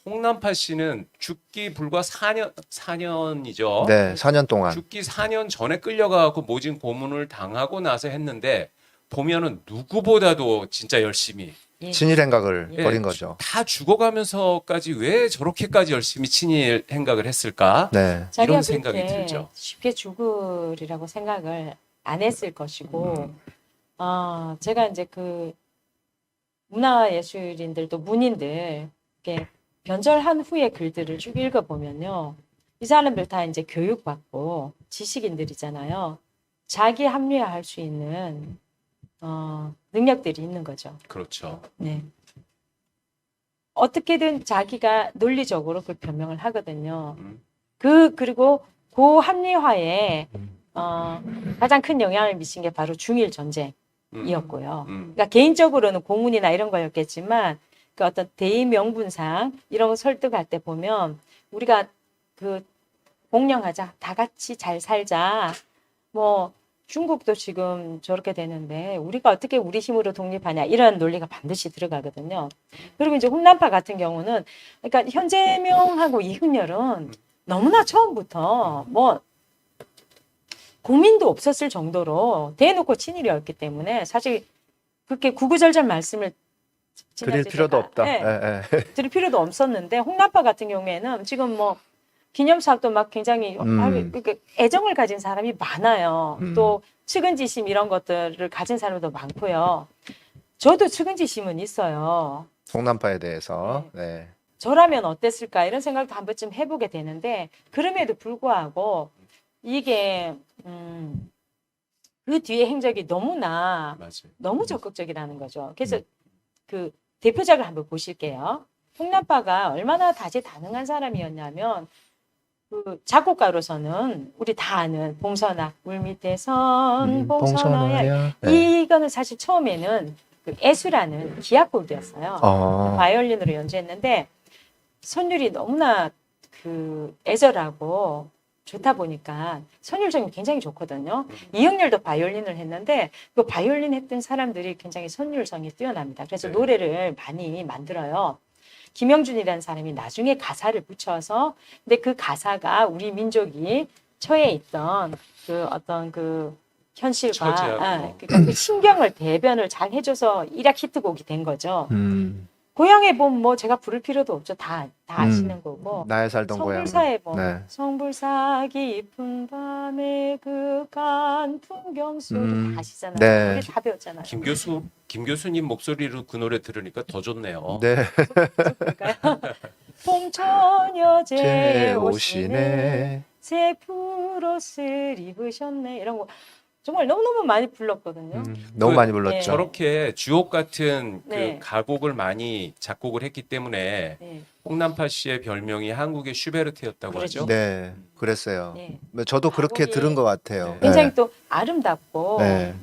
홍남파 씨는 죽기 불과 4년이죠. 네, 4년 동안. 죽기 4년 전에 끌려가고 모진 고문을 당하고 나서 했는데 보면은 누구보다도 진짜 열심히 예. 친일 행각을 예, 벌인 거죠. 다 죽어가면서까지 왜 저렇게까지 열심히 친일 행각을 했을까? 네. 자기가 이런 생각이 그렇게 들죠. 쉽게 죽으리라고 생각을 안 했을 것이고, 제가 이제 그 문화예술인들도 문인들 이렇게 변절한 후에 글들을 쭉 읽어보면요, 이 사람들 다 이제 교육받고 지식인들이잖아요. 자기 합리화할 수 있는 능력들이 있는 거죠. 그렇죠. 네. 어떻게든 자기가 논리적으로 그걸 변명을 하거든요. 음. 그리고 그 합리화에 가장 큰 영향을 미친 게 바로 중일 전쟁이었고요. 그러니까 개인적으로는 고문이나 이런 거였겠지만 그 어떤 대의 명분상 이런 거 설득할 때 보면 우리가 그 공령하자, 다 같이 잘 살자. 뭐 중국도 지금 저렇게 되는데 우리가 어떻게 우리 힘으로 독립하냐 이런 논리가 반드시 들어가거든요. 그리고 이제 홍남파 같은 경우는 그러니까 현재명하고 이훈열은 너무나 처음부터 뭐 고민도 없었을 정도로 대놓고 친일이었기 때문에 사실 그렇게 구구절절 말씀을 드릴 필요도 없다. 네, 예, 예. 드릴 필요도 없었는데 홍남파 같은 경우에는 지금 뭐 기념사업도 막 굉장히 그러니까 애정을 가진 사람이 많아요. 또 측은지심 이런 것들을 가진 사람도 많고요. 저도 측은지심은 있어요. 홍남파에 대해서. 네. 저라면 어땠을까 이런 생각도 한 번쯤 해보게 되는데 그럼에도 불구하고 이게 그 뒤에 행적이 너무나 맞아요. 너무 적극적이라는 거죠. 그래서 그 대표작을 한번 보실게요. 홍남파가 얼마나 다재다능한 사람이었냐면 그 작곡가로서는 우리 다 아는 봉선아 물밑에선 봉선아야 네. 이거는 사실 처음에는 그 애수라는 기악곡이었어요. 바이올린으로 연주했는데 선율이 너무나 그 애절하고 좋다 보니까 선율성이 굉장히 좋거든요. 이영렬도 바이올린을 했는데 그 바이올린 했던 사람들이 굉장히 선율성이 뛰어납니다. 그래서 네. 노래를 많이 만들어요. 김영준이라는 사람이 나중에 가사를 붙여서 근데 그 가사가 우리 민족이 처해 있던 그 어떤 그 현실과 그러니까 그 신경을 대변을 잘 해줘서 일약 히트곡이 된 거죠. 고향의 봄 뭐 제가 부를 필요도 없죠. 다 아시는 거고. 나의 살던 고향. 성불사의 봄. 네. 성불사 깊은 밤에 그간 풍경 소리 다 아시잖아요. 네. 우리 다 배웠잖아요. 김 교수님 목소리로 그 노래 들으니까 더 좋네요. 네. 그러니까요. 봄처녀제 제 오시네. 오시네. 새 푸릇을 입으셨네. 이런 거 정말 너무너무 많이 불렀거든요. 너무 그 많이 불렀죠. 저렇게 주옥 같은 네. 그 가곡을 많이 작곡을 했기 때문에 네. 홍남파 씨의 별명이 한국의 슈베르트였다고 그렇죠. 하죠. 네, 그랬어요. 네. 저도 그렇게 가곡이 들은 것 같아요. 굉장히 네. 또 아름답고 네.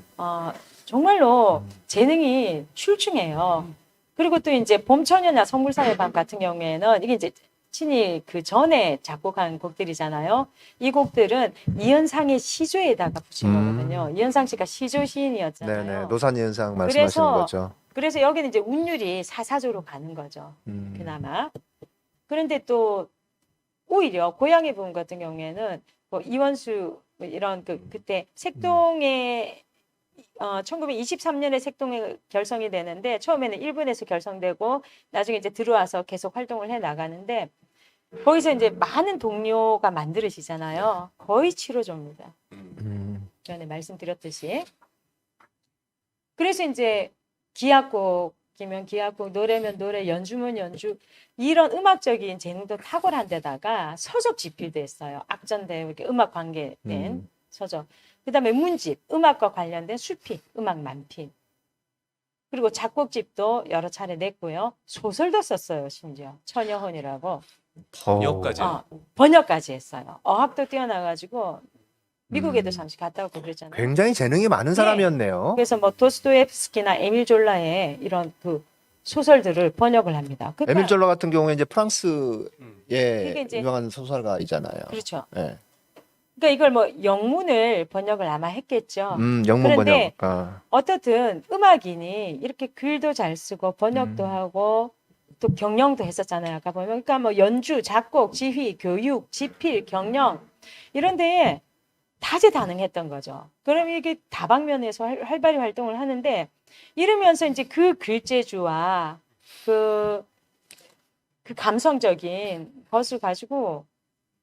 정말로 재능이 출중해요. 그리고 또 이제 봄처녀나 성불사의 밤 같은 경우에는 이게 이제 친히 그 전에 작곡한 곡들이잖아요. 이 곡들은 이현상의 시조에다가 붙인 거거든요. 이현상 씨가 시조 시인이었잖아요. 네네. 노산 이은상 말씀하시는 거죠. 그래서 여기는 이제 운율이 사사조로 가는 거죠. 그나마. 그런데 또 오히려 고향의 봄 같은 경우에는 뭐 이원수 뭐 이런 그때 색동에 1923년에 색동에 결성이 되는데 처음에는 일본에서 결성되고 나중에 이제 들어와서 계속 활동을 해 나가는데 거기서 이제 많은 동료가 만들어지잖아요. 거의 치료조입니다. 전에 말씀드렸듯이. 그래서 이제 기악곡이 기악곡이면 기악곡, 노래면 노래, 연주면 연주 이런 음악적인 재능도 탁월한 데다가 서적 집필도 했어요. 악전대 이렇게 음악 관계된 서적. 그다음에 문집, 음악과 관련된 수필, 음악 만필. 그리고 작곡집도 여러 차례 냈고요. 소설도 썼어요, 심지어. 처녀혼이라고. 번역까지. 번역까지 했어요. 어학도 뛰어나가지고 미국에도 잠시 갔다 오고 그랬잖아요. 굉장히 재능이 많은 사람이었네요. 그래서 뭐 도스토옙스키나 에밀 졸라의 이런 그 소설들을 번역을 합니다. 그러니까 에밀 졸라 같은 경우에 이제 프랑스의 그게 이제- 유명한 소설가이잖아요. 그렇죠. 예. 그러니까 이걸 뭐 영문을 번역을 아마 했겠죠. 영문 그런데 번역. 아. 어떻든 음악인이 이렇게 글도 잘 쓰고 번역도 하고 또 경영도 했었잖아요. 아까 보면 그러니까 뭐 연주, 작곡, 지휘, 교육, 집필, 경영 이런 데에 다재다능했던 거죠. 그럼 이게 다방면에서 활발히 활동을 하는데 이러면서 이제 그 글재주와 그 감성적인 것을 가지고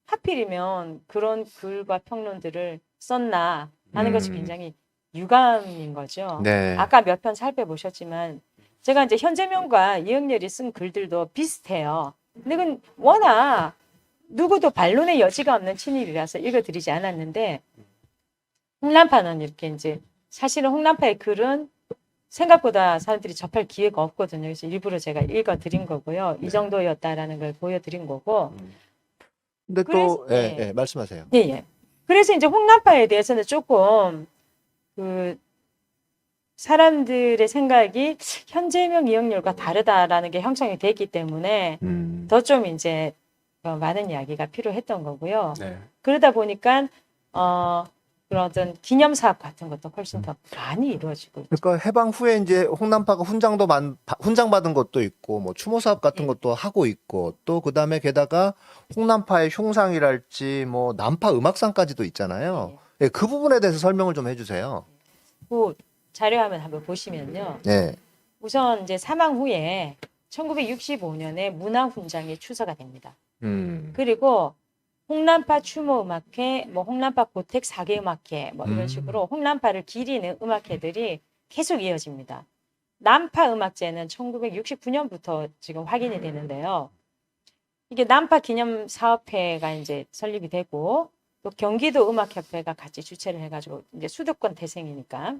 하필이면 그런 글과 평론들을 썼나 하는 것이 굉장히 유감인 거죠. 네. 아까 몇 편 살펴보셨지만 제가 이제 현재명과 이영렬이 쓴 글들도 비슷해요. 근데 그건 워낙 누구도 반론의 여지가 없는 친일이라서 읽어드리지 않았는데 홍남파는 이렇게 이제 사실은 홍남파의 글은 생각보다 사람들이 접할 기회가 없거든요. 그래서 일부러 제가 읽어드린 거고요. 이 정도였다라는 걸 보여드린 거고. 근데 또 그래서- 예, 네. 예, 말씀하세요. 예, 예. 그래서 이제 홍남파에 대해서는 조금 그 사람들의 생각이 현재명 이영렬과 다르다라는 게 형성이 됐기 때문에 더 좀 이제 많은 이야기가 필요했던 거고요. 네. 그러다 보니까 그런 어떤 기념 사업 같은 것도 훨씬 더 많이 이루어지고 있죠. 그러니까 해방 후에 이제 훈장도 훈장 받은 것도 있고 뭐 추모 사업 같은 예. 것도 하고 있고 또 그다음에 게다가 홍남파의 흉상이랄지 뭐 남파 음악상까지도 있잖아요. 예, 그 부분에 대해서 설명을 좀 해주세요. 그 자료화면 한번 보시면요. 네. 우선 이제 사망 후에 1965년에 문화훈장에 추서가 됩니다. 그리고 홍남파 추모음악회, 뭐 홍남파 고택 사계음악회, 뭐 이런 식으로 홍남파를 기리는 음악회들이 계속 이어집니다. 남파 음악제는 1969년부터 지금 확인이 되는데요. 이게 남파 기념 사업회가 이제 설립이 되고 또 경기도 음악협회가 같이 주최를 해가지고 이제 수도권 태생이니까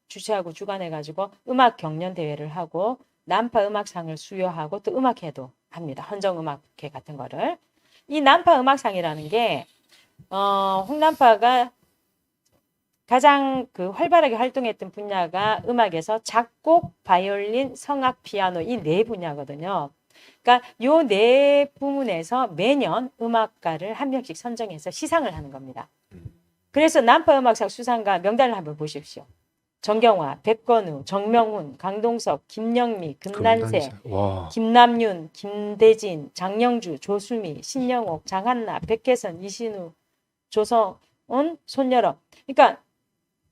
주최하고 주관해가지고 음악 경연 대회를 하고 남파 음악상을 수여하고 또 음악회도 합니다. 헌정음악회 같은 거를. 이 남파 음악상이라는 게 홍남파가 가장 그 활발하게 활동했던 분야가 음악에서 작곡, 바이올린, 성악, 피아노 이 네 분야거든요. 그러니까 요 네 부문에서 매년 음악가를 한 명씩 선정해서 시상을 하는 겁니다. 그래서 남파 음악상 수상가 명단을 한번 보십시오. 정경화, 백건우, 정명훈, 강동석, 김영미, 금난세, 와. 김남윤, 김대진, 장영주, 조수미, 신영옥, 장한나, 백혜선, 이신우, 조성은, 손여러. 그러니까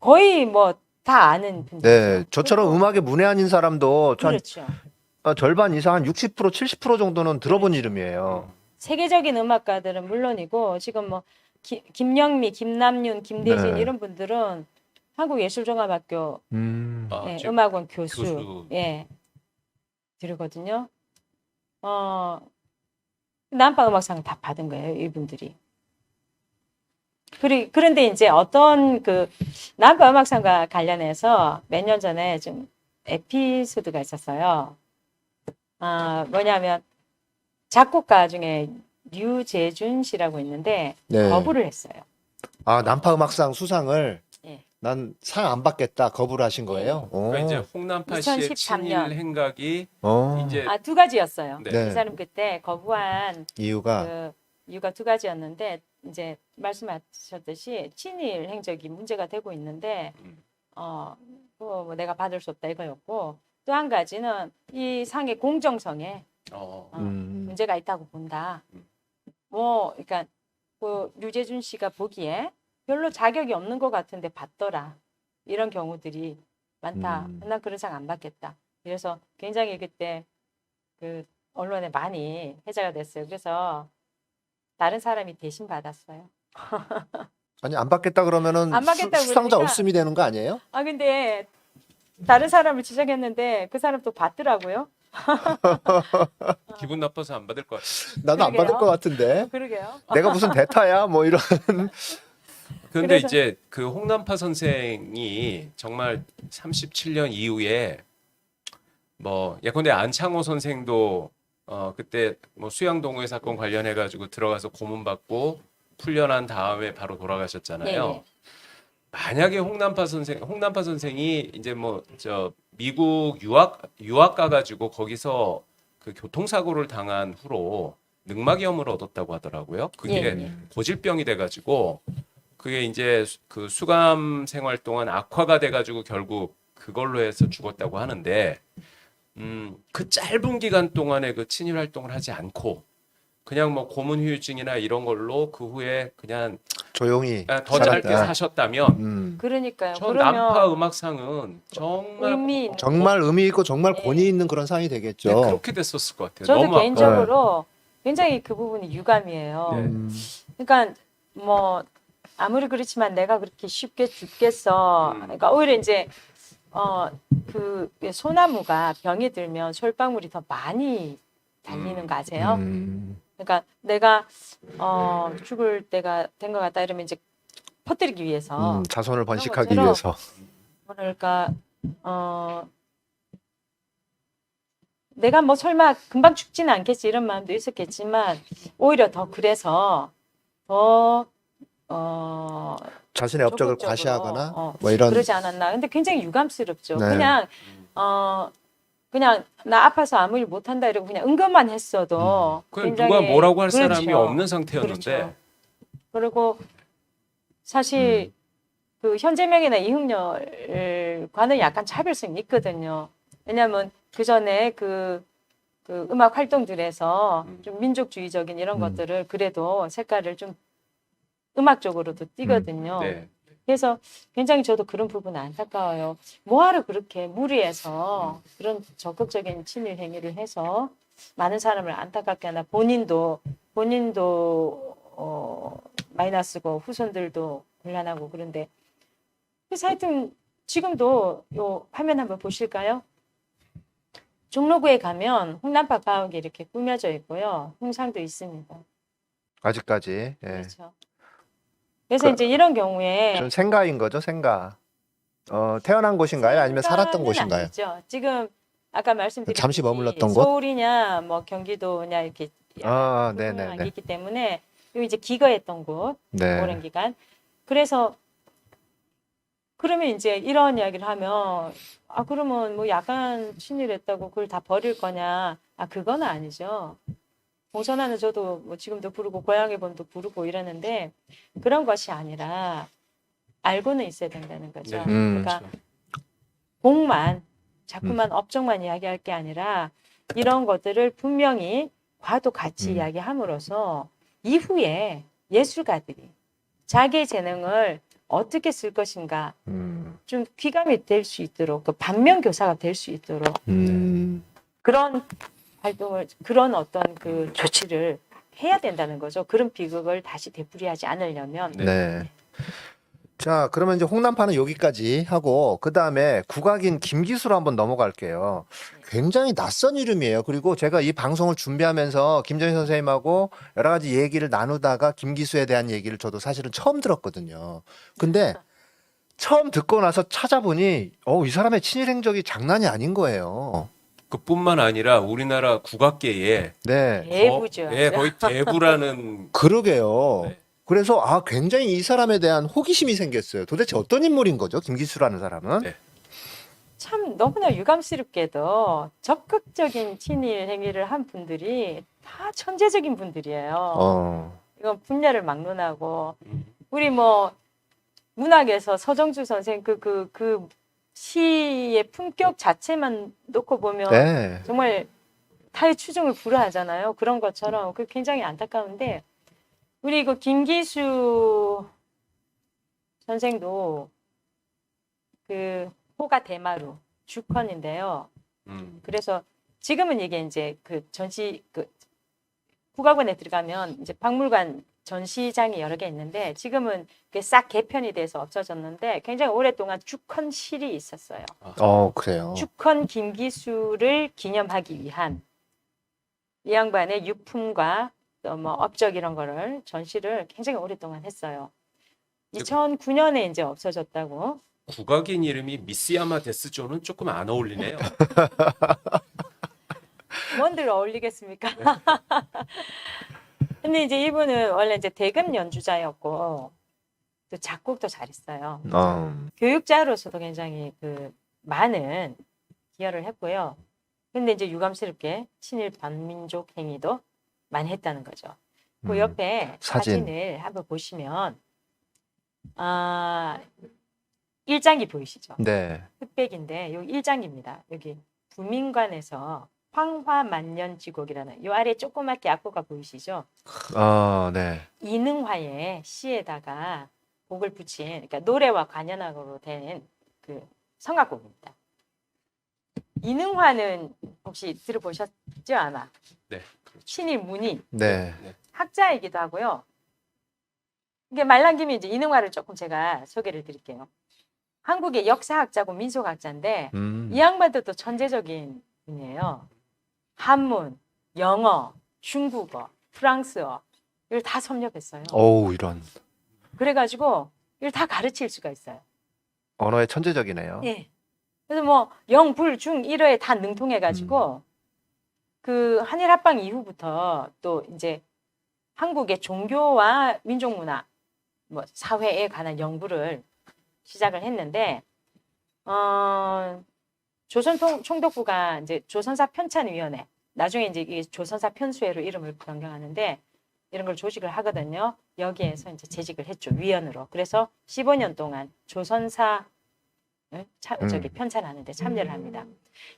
거의 뭐 다 아는 분들. 네, 저처럼 음악에 문외한인 사람도 한 그렇죠. 절반 이상 한 60%, 70% 정도는 들어본 이름이에요. 세계적인 음악가들은 물론이고 지금 뭐 김영미, 김남윤, 김대진 네. 이런 분들은 한국예술종합학교 아, 네, 지금 음악원 교수, 교수. 예 들거든요. 남파 음악상 다 받은 거예요, 이분들이. 그런데 이제 어떤 그 남파 음악상과 관련해서 몇 년 전에 좀 에피소드가 있었어요. 뭐냐면 작곡가 중에 류재준 씨라고 있는데 네. 거부를 했어요. 아, 남파 음악상 수상을 예. 난 상 안 받겠다 거부를 하신 거예요. 그러니까 이제 홍남파 씨의 2013 친일 년. 행각이 이제 두 가지였어요. 네. 네. 이 사람 그때 거부한 이유가 그 이유가 두 가지였는데 이제 말씀하셨듯이 친일 행적이 문제가 되고 있는데 뭐 내가 받을 수 없다 이거였고 또 한 가지는 이 상의 공정성에 문제가 있다고 본다. 뭐 그러니까 그 류재준 씨가 보기에 별로 자격이 없는 것 같은데 받더라. 이런 경우들이 많다. 난 그런 상 안 받겠다. 그래서 굉장히 그때 그 언론에 많이 회자가 됐어요. 그래서 다른 사람이 대신 받았어요. 아니 안 받겠다 그러면은 안 받겠다고 수상자 그러니까- 없음이 되는 거 아니에요? 근데 다른 사람을 지적했는데 그 사람 또 받더라고요. 기분 나빠서 안 받을 것 같아요. 나도 안 받을 그러게요. 것 같은데. 그러게요. 내가 무슨 대타야? 뭐 이런. 그런데 그래서- 이제 그 홍남파 선생이 정말 37년 이후에 뭐 예컨대 안창호 선생도 그때 뭐 수양동호회 사건 관련해 가지고 들어가서 고문받고 풀려난 다음에 바로 돌아가셨잖아요. 네, 네. 만약에 홍남파 선생이 이제 뭐 저 미국 유학 가가지고 거기서 그 교통사고를 당한 후로 늑막염을 얻었다고 하더라고요. 그게 예, 예. 고질병이 돼가지고 그게 이제 그 수감 생활 동안 악화가 돼가지고 결국 그걸로 해서 죽었다고 하는데 그 짧은 기간 동안에 그 친일 활동을 하지 않고 그냥 뭐 고문 후유증이나 이런 걸로 그 후에 그냥 조용히 더 짧게 살았다. 사셨다면 그러니까요. 저 그러면 남파 음악상은 정말 의미 있는 정말 의미 있고 정말 네. 권위 있는 그런 상이 되겠죠. 네, 그렇게 됐었을 것 같아요. 저도 너무 아까워요. 개인적으로 굉장히 그 부분이 유감이에요. 네. 그러니까 뭐 아무리 그렇지만 내가 그렇게 쉽게 죽겠어. 그러니까 오히려 이제 그 소나무가 병이 들면 솔방울이 더 많이 달리는 거 아세요? 그러니까 내가 죽을 때가 된 것 같다 이러면 이제 퍼뜨리기 위해서 자손을 번식하기 것처럼 위해서. 그러니까 내가 뭐 설마 금방 죽지는 않겠지 이런 마음도 있었겠지만 오히려 더 그래서 더 자신의 업적을 적극적으로, 과시하거나 뭐 이런. 그러지 않았나. 근데 굉장히 유감스럽죠. 네. 그냥 나 아파서 아무 일 못한다 이러고 그냥 응급만 했어도 그 굉장히 누가 뭐라고 할 그렇죠. 사람이 없는 상태였는데 그렇죠. 그리고 사실 그 현재명이나 이흥렬과는 약간 차별성이 있거든요. 왜냐하면 그 전에 그 음악 활동들에서 좀 민족주의적인 이런 것들을 그래도 색깔을 좀 음악적으로도 띄거든요. 네. 그래서 굉장히 저도 그런 부분은 안타까워요. 뭐하러 그렇게 무리해서 그런 적극적인 친일 행위를 해서 많은 사람을 안타깝게 하나 본인도 마이너스고 후손들도 곤란하고 그런데 그래서 하여튼 지금도 요 화면 한번 보실까요? 종로구에 가면 홍남파 가옥이 이렇게 꾸며져 있고요. 홍상도 있습니다. 아직까지. 예. 그렇죠. 그래서 이제 이런 경우에 좀 생가인 거죠, 생가. 태어난 곳인가요? 아니면 살았던 생각은 곳인가요? 아니죠. 지금 아까 말씀드린 잠시 머물렀던 곳? 서울이냐 뭐 경기도냐 이렇게 네네네. 분명하게 있기 때문에 요 이제 기거했던 곳 네. 오랜 기간. 그래서 그러면 이제 이런 이야기를 하면 그러면 뭐 약간 친일했다고 그걸 다 버릴 거냐? 그건 아니죠. 공선화는 저도 뭐 지금도 부르고 고향의 번도 부르고 이러는데 그런 것이 아니라 알고는 있어야 된다는 거죠. 네. 그러니까 그렇죠. 공만 자꾸만 업적만 이야기할 게 아니라 이런 것들을 분명히 과도 같이 이야기함으로써 이후에 예술가들이 자기의 재능을 어떻게 쓸 것인가 좀 귀감이 될 수 있도록 그 반면교사가 될 수 있도록 그런 활동을 그런 어떤 그 조치를 해야 된다는 거죠. 그런 비극을 다시 되풀이하지 않으려면 네. 자, 그러면 이제 홍남파는 여기까지 하고 그 다음에 국악인 김기수로 한번 넘어갈게요. 굉장히 낯선 이름이에요. 그리고 제가 이 방송을 준비하면서 김정희 선생님하고 여러 가지 얘기를 나누다가 김기수에 대한 얘기를 저도 사실은 처음 들었거든요. 근데 처음 듣고 나서 찾아보니 이 사람의 친일 행적이 장난이 아닌 거예요. 그뿐만 아니라 우리나라 국악계에 네. 대부죠. 거의 대부라는 그러게요. 네. 그래서 굉장히 이 사람에 대한 호기심이 생겼어요. 도대체 어떤 인물인 거죠? 김기수라는 사람은? 네. 참 너무나 유감스럽게도 적극적인 친일 행위를 한 분들이 다 천재적인 분들이에요. 이건 분야를 막론하고 우리 뭐 문학에서 서정주 선생 그 시의 품격 자체만 놓고 보면 네. 정말 타의 추종을 불허하잖아요. 그런 것처럼 그 굉장히 안타까운데 우리 그 김기수 선생도 그 호가 대마루 주컨인데요. 그래서 지금은 이게 이제 그 전시 그 국악원에 들어가면 이제 박물관 전시장이 여러 개 있는데 지금은 그게 싹 개편이 돼서 없어졌는데 굉장히 오랫동안 주컨실이 있었어요. 그래요. 주컨 김기수를 기념하기 위한 이 양반의 유품과 또 뭐 업적 이런 거를 전시를 굉장히 오랫동안 했어요. 2009년에 이제 없어졌다고. 국악인 이름이 미스야마 데스조는 조금 안 어울리네요. 뭔들 어울리겠습니까? 근데 이제 이분은 원래 이제 대금 연주자였고 또 작곡도 잘했어요. 교육자로서도 굉장히 그 많은 기여를 했고요. 근데 이제 유감스럽게 친일 반민족 행위도 많이 했다는 거죠. 그 옆에 사진을 한번 보시면 일장기 보이시죠? 네. 흑백인데 여기 일장기입니다. 여기 부민관에서 황화만년지곡이라는 요 아래 조그맣게 악보가 보이시죠? 네. 이능화의 시에다가 곡을 붙인 그러니까 노래와 관현악으로 된 그 성악곡입니다. 이능화는 혹시 들어보셨죠 아마? 네, 그렇죠. 신일 문인 네. 학자이기도 하고요. 이게 말난 김에 이제 이능화를 조금 제가 소개를 드릴게요. 한국의 역사학자고 민속학자인데 이 양반도 또 천재적인 분이에요. 한문, 영어, 중국어, 프랑스어 이걸 다 섭렵했어요. 이런. 그래가지고 이걸 다 가르칠 수가 있어요. 언어의 천재적이네요. 예. 그래서 뭐 영, 불, 중, 일어에 다 능통해가지고 그 한일 합방 이후부터 또 이제 한국의 종교와 민족문화, 뭐 사회에 관한 연구를 시작을 했는데 조선 총독부가 이제 조선사 편찬위원회, 나중에 이제 이게 조선사 편수회로 이름을 변경하는데 이런 걸 조직을 하거든요. 여기에서 이제 재직을 했죠, 위원으로. 그래서 15년 동안 조선사 편찬하는데 참여를 합니다.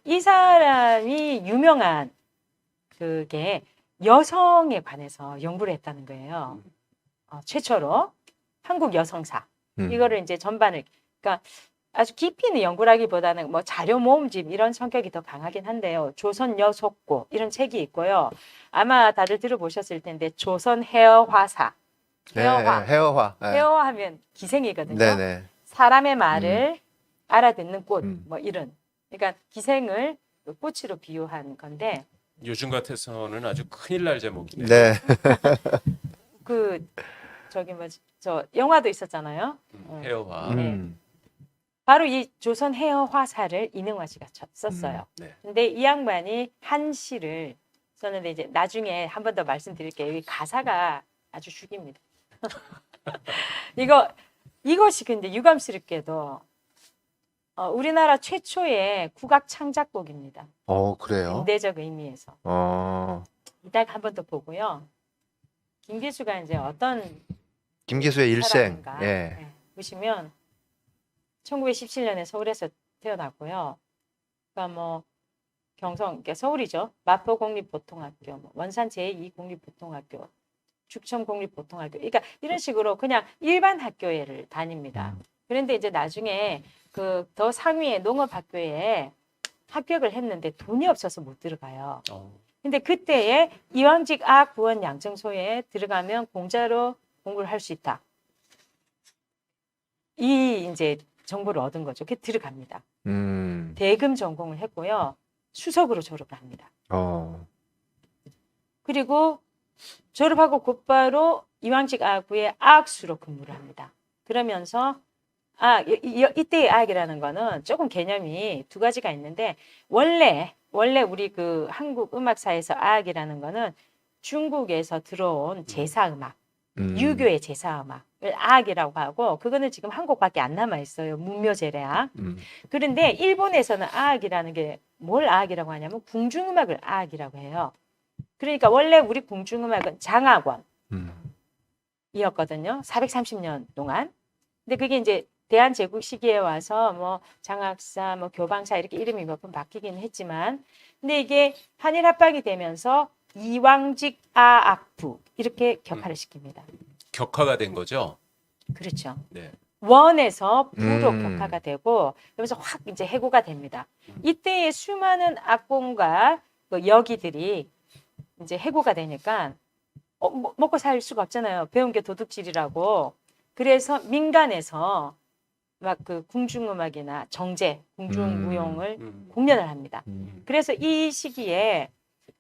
이 사람이 유명한 그게 여성에 관해서 연구를 했다는 거예요. 최초로 한국 여성사 이거를 이제 전반을 그러니까 아주 깊이 있는 연구라기보다는 뭐 자료 모음집 이런 성격이 더 강하긴 한데요. 조선 여속고 이런 책이 있고요. 아마 다들 들어보셨을 텐데 조선 헤어화사. 헤어화. 네, 헤어화. 네. 헤어하면 기생이거든요. 네네. 사람의 말을 알아듣는 꽃, 음. 뭐 이런. 그러니까 기생을 꽃으로 비유한 건데 요즘 같아서는 아주 큰일 날 제목이네요. 네. 그 저기 뭐지 저 영화도 있었잖아요. 헤어화. 네. 바로 이 조선 헤어 화사를 이능화 씨가 썼어요. 네. 근데 이 양반이 한 시를 썼는데 이제 나중에 한 번 더 말씀드릴게요. 이 가사가 아주 죽입니다. 이것이 근데 유감스럽게도 우리나라 최초의 국악 창작곡입니다. 그래요? 근대적 의미에서. 이따가 한 번 더 보고요. 김기수가 이제 어떤 김기수의 일생. 사람인가. 예. 네, 보시면 1917년에 서울에서 태어났고요. 그러니까 뭐 경성, 그러니까 서울이죠. 마포공립보통학교, 뭐 원산 제2공립보통학교, 죽천공립보통학교. 그러니까 이런 식으로 그냥 일반 학교를 다닙니다. 그런데 이제 나중에 그 더 상위의 농업학교에 합격을 했는데 돈이 없어서 못 들어가요. 근데 그때에 이왕직 아구원 양정소에 들어가면 공짜로 공부를 할 수 있다. 이 이제 정보를 얻은 거죠. 그게 들어갑니다. 대금 전공을 했고요. 수석으로 졸업을 합니다. 그리고 졸업하고 곧바로 이왕직 아구의 아학수로 근무를 합니다. 그러면서 이때의 아학이라는 거는 조금 개념이 두 가지가 있는데 원래 우리 그 한국 음악사에서 아학이라는 거는 중국에서 들어온 제사음악, 유교의 제사음악을 아학이라고 하고 그거는 지금 한국밖에 안 남아 있어요. 문묘제례악. 그런데 일본에서는 아학이라는 게 뭘 아학이라고 하냐면 궁중음악을 아학이라고 해요. 그러니까 원래 우리 궁중음악은 장악원 이었거든요. 430년 동안. 근데 그게 이제 대한제국 시기에 와서 뭐 장학사, 뭐 교방사 이렇게 이름이 몇 번 바뀌긴 했지만 근데 이게 한일 합방이 되면서 이왕직 아악부 이렇게 격화를 시킵니다. 격화가 된 거죠? 그렇죠. 네. 원에서 부로 격화가 되고 그러면서 확 이제 해고가 됩니다. 이때의 수많은 악공과 그 여기들이 이제 해고가 되니까 먹고 살 수가 없잖아요. 배운 게 도둑질이라고. 그래서 민간에서 막 그 궁중음악이나 정제, 궁중무용을 공연을 합니다. 그래서 이 시기에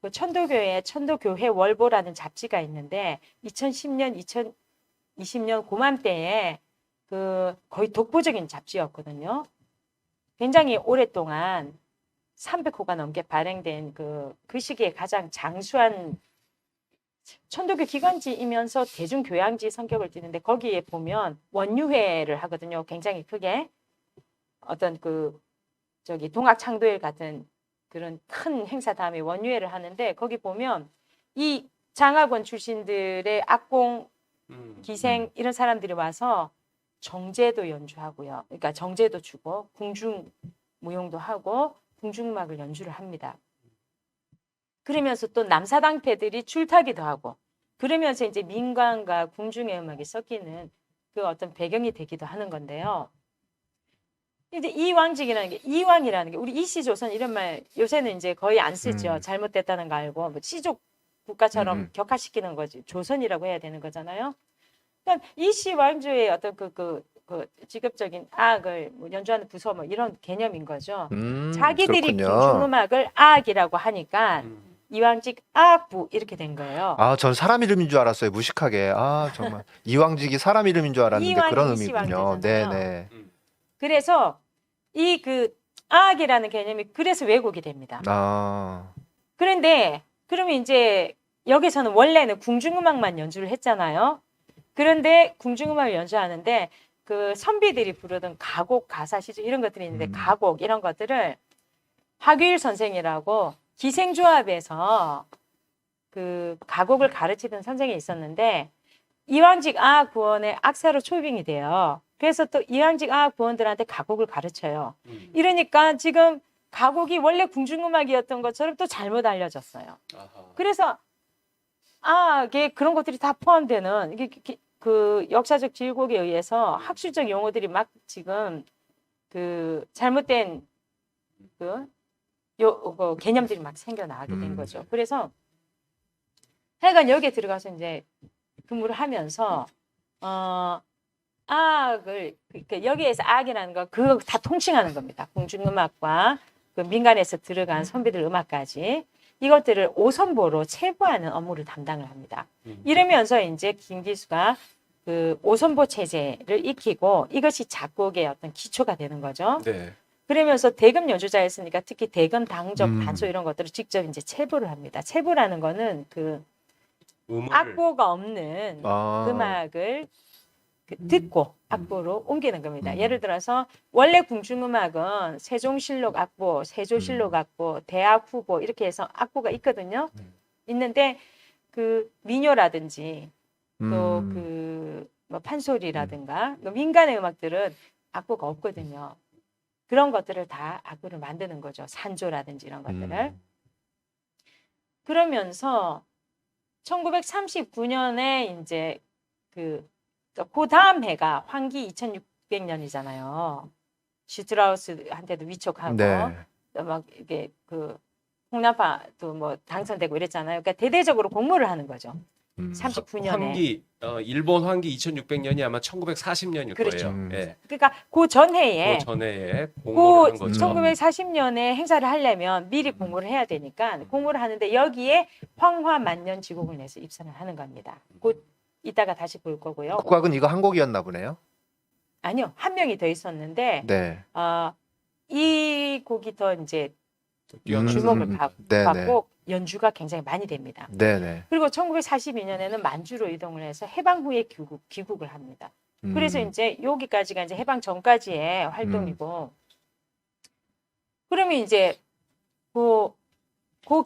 그 천도교회 천도교회 월보라는 잡지가 있는데 2010년, 2020년 고맘때에 그 거의 독보적인 잡지였거든요. 굉장히 오랫동안 300호가 넘게 발행된 그 시기에 가장 장수한 천도교 기관지이면서 대중교양지 성격을 띠는데 거기에 보면 원유회를 하거든요. 굉장히 크게 어떤 그 저기 동학창도일 같은 그런 큰 행사 다음에 원유회를 하는데 거기 보면 이 장학원 출신들의 악공, 기생 이런 사람들이 와서 정제도 연주하고요. 그러니까 정제도 주고 궁중 무용도 하고 궁중음악을 연주를 합니다. 그러면서 또 남사당패들이 줄타기도 하고 그러면서 이제 민관과 궁중의 음악이 섞이는 그 어떤 배경이 되기도 하는 건데요. 이제 이왕이라는 게 우리 이시조선 이런 말 요새는 이제 거의 안 쓰죠. 잘못됐다는 거 알고 뭐 시족 국가처럼 격화시키는 거지 조선이라고 해야 되는 거잖아요. 그러니까 이시 왕조의 어떤 그 직업적인 악을 뭐 연주하는 부서 뭐 이런 개념인 거죠. 자기들이 그렇군요. 궁중음악을 악이라고 하니까 이왕직 악부 이렇게 된 거예요. 아, 전 사람 이름인 줄 알았어요. 무식하게. 아, 정말 이왕직이 사람 이름인 줄 알았는데 이왕이 그런 의미군요. 이시왕제잖아요. 네네. 그래서 이 그 악이라는 개념이 그래서 왜곡이 됩니다. 아, 그런데 그러면 이제 여기서는 원래는 궁중음악만 연주를 했잖아요. 그런데 궁중음악을 연주하는데 그 선비들이 부르던 가곡, 가사, 시조 이런 것들이 있는데 가곡 이런 것들을 하규일 선생이라고 기생조합에서 그 가곡을 가르치던 선생이 있었는데 이왕직 아구원의 악사로 초빙이 돼요. 그래서 또 이왕직 아구원들한테 가곡을 가르쳐요. 이러니까 지금 가곡이 원래 궁중음악이었던 것처럼 또 잘못 알려졌어요. 그래서 이게 그런 것들이 다 포함되는 이게 그 역사적 질곡에 의해서 학술적 용어들이 막 지금 그 잘못된 그 개념들이 막 생겨나게 된 거죠. 그래서 하여간 여기에 들어가서 이제 근무를 하면서 악을 그러니까 여기에서 악이라는 거 그거 다 통칭하는 겁니다. 궁중음악과 그 민간에서 들어간 선비들 음악까지 이것들을 오선보로 체부하는 업무를 담당을 합니다. 이러면서 이제 김기수가 그 오선보 체제를 익히고 이것이 작곡의 어떤 기초가 되는 거죠. 네. 그러면서 대금 연주자였으니까 특히 대금, 당적, 단소 이런 것들을 직접 이제 체부를 합니다. 체부라는 거는 그 악보가 없는 음악을 듣고 악보로 옮기는 겁니다. 예를 들어서 원래 궁중음악은 세종실록 악보, 세조실록 악보, 대학 후보 이렇게 해서 악보가 있거든요. 있는데 그 민요라든지 또 그 뭐 판소리라든가 민간의 음악들은 악보가 없거든요. 그런 것들을 다 악보를 만드는 거죠. 산조라든지 이런 것들을. 그러면서 1939년에 이제 그 다음 해가 환기 2600년이잖아요. 슈트라우스한테도 위촉하고 네. 막 이게 그 홍남파도 뭐 당선되고 이랬잖아요. 그러니까 대대적으로 공모를 하는 거죠. 39년에. 환기 일본 환기 2600년이 아마 1940년일 그렇죠. 거예요. 예. 그러니까 그 전해에 그 전에 공모를 한 거죠. 1940년에 행사를 하려면 미리 공모를 해야 되니까 공모를 하는데 여기에 황화만년지곡을 내서 입선을 하는 겁니다. 곧 이따가 다시 볼 거고요. 국악은 이거 한 곡이었나 보네요. 아니요, 한 명이 더 있었는데 네. 이 곡이 더 이제 뛰어난 주목을 네네. 받고 연주가 굉장히 많이 됩니다. 네네. 그리고 1942년에는 만주로 이동을 해서 해방 후에 귀국을 합니다. 그래서 이제 여기까지가 이제 해방 전까지의 활동이고, 그러면 이제 그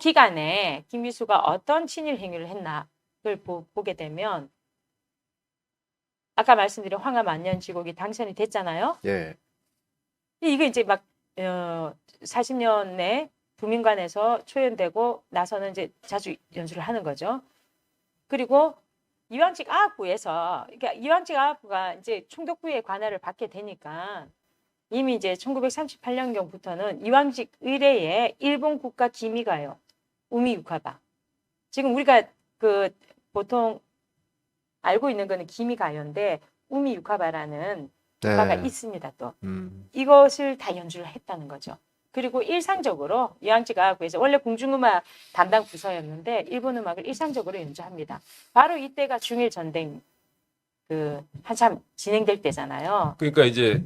기간에 김기수가 어떤 친일 행위를 했나를 보게 되면 아까 말씀드린 황화만년지곡이 당선이 됐잖아요. 예. 이거 이제 막 40년에 부민관에서 초연되고 나서는 이제 자주 연주를 하는 거죠. 그리고 이왕직 아학부에서 그러니까 이왕직 아학부가 이제 총독부의 관할을 받게 되니까 이미 이제 1938년경부터는 이왕직 의뢰에 일본 국가 기미가요, 우미 육화바. 지금 우리가 그 보통 알고 있는 거는 기미가요인데 우미 유카바라는 유카가 네. 있습니다. 또 음. 이것을 다 연주를 했다는 거죠. 그리고 일상적으로 유양지가학부에서 원래 궁중음악 담당 부서였는데 일본 음악을 일상적으로 연주합니다. 바로 이때가 중일 전쟁 그 한참 진행될 때잖아요. 그러니까 이제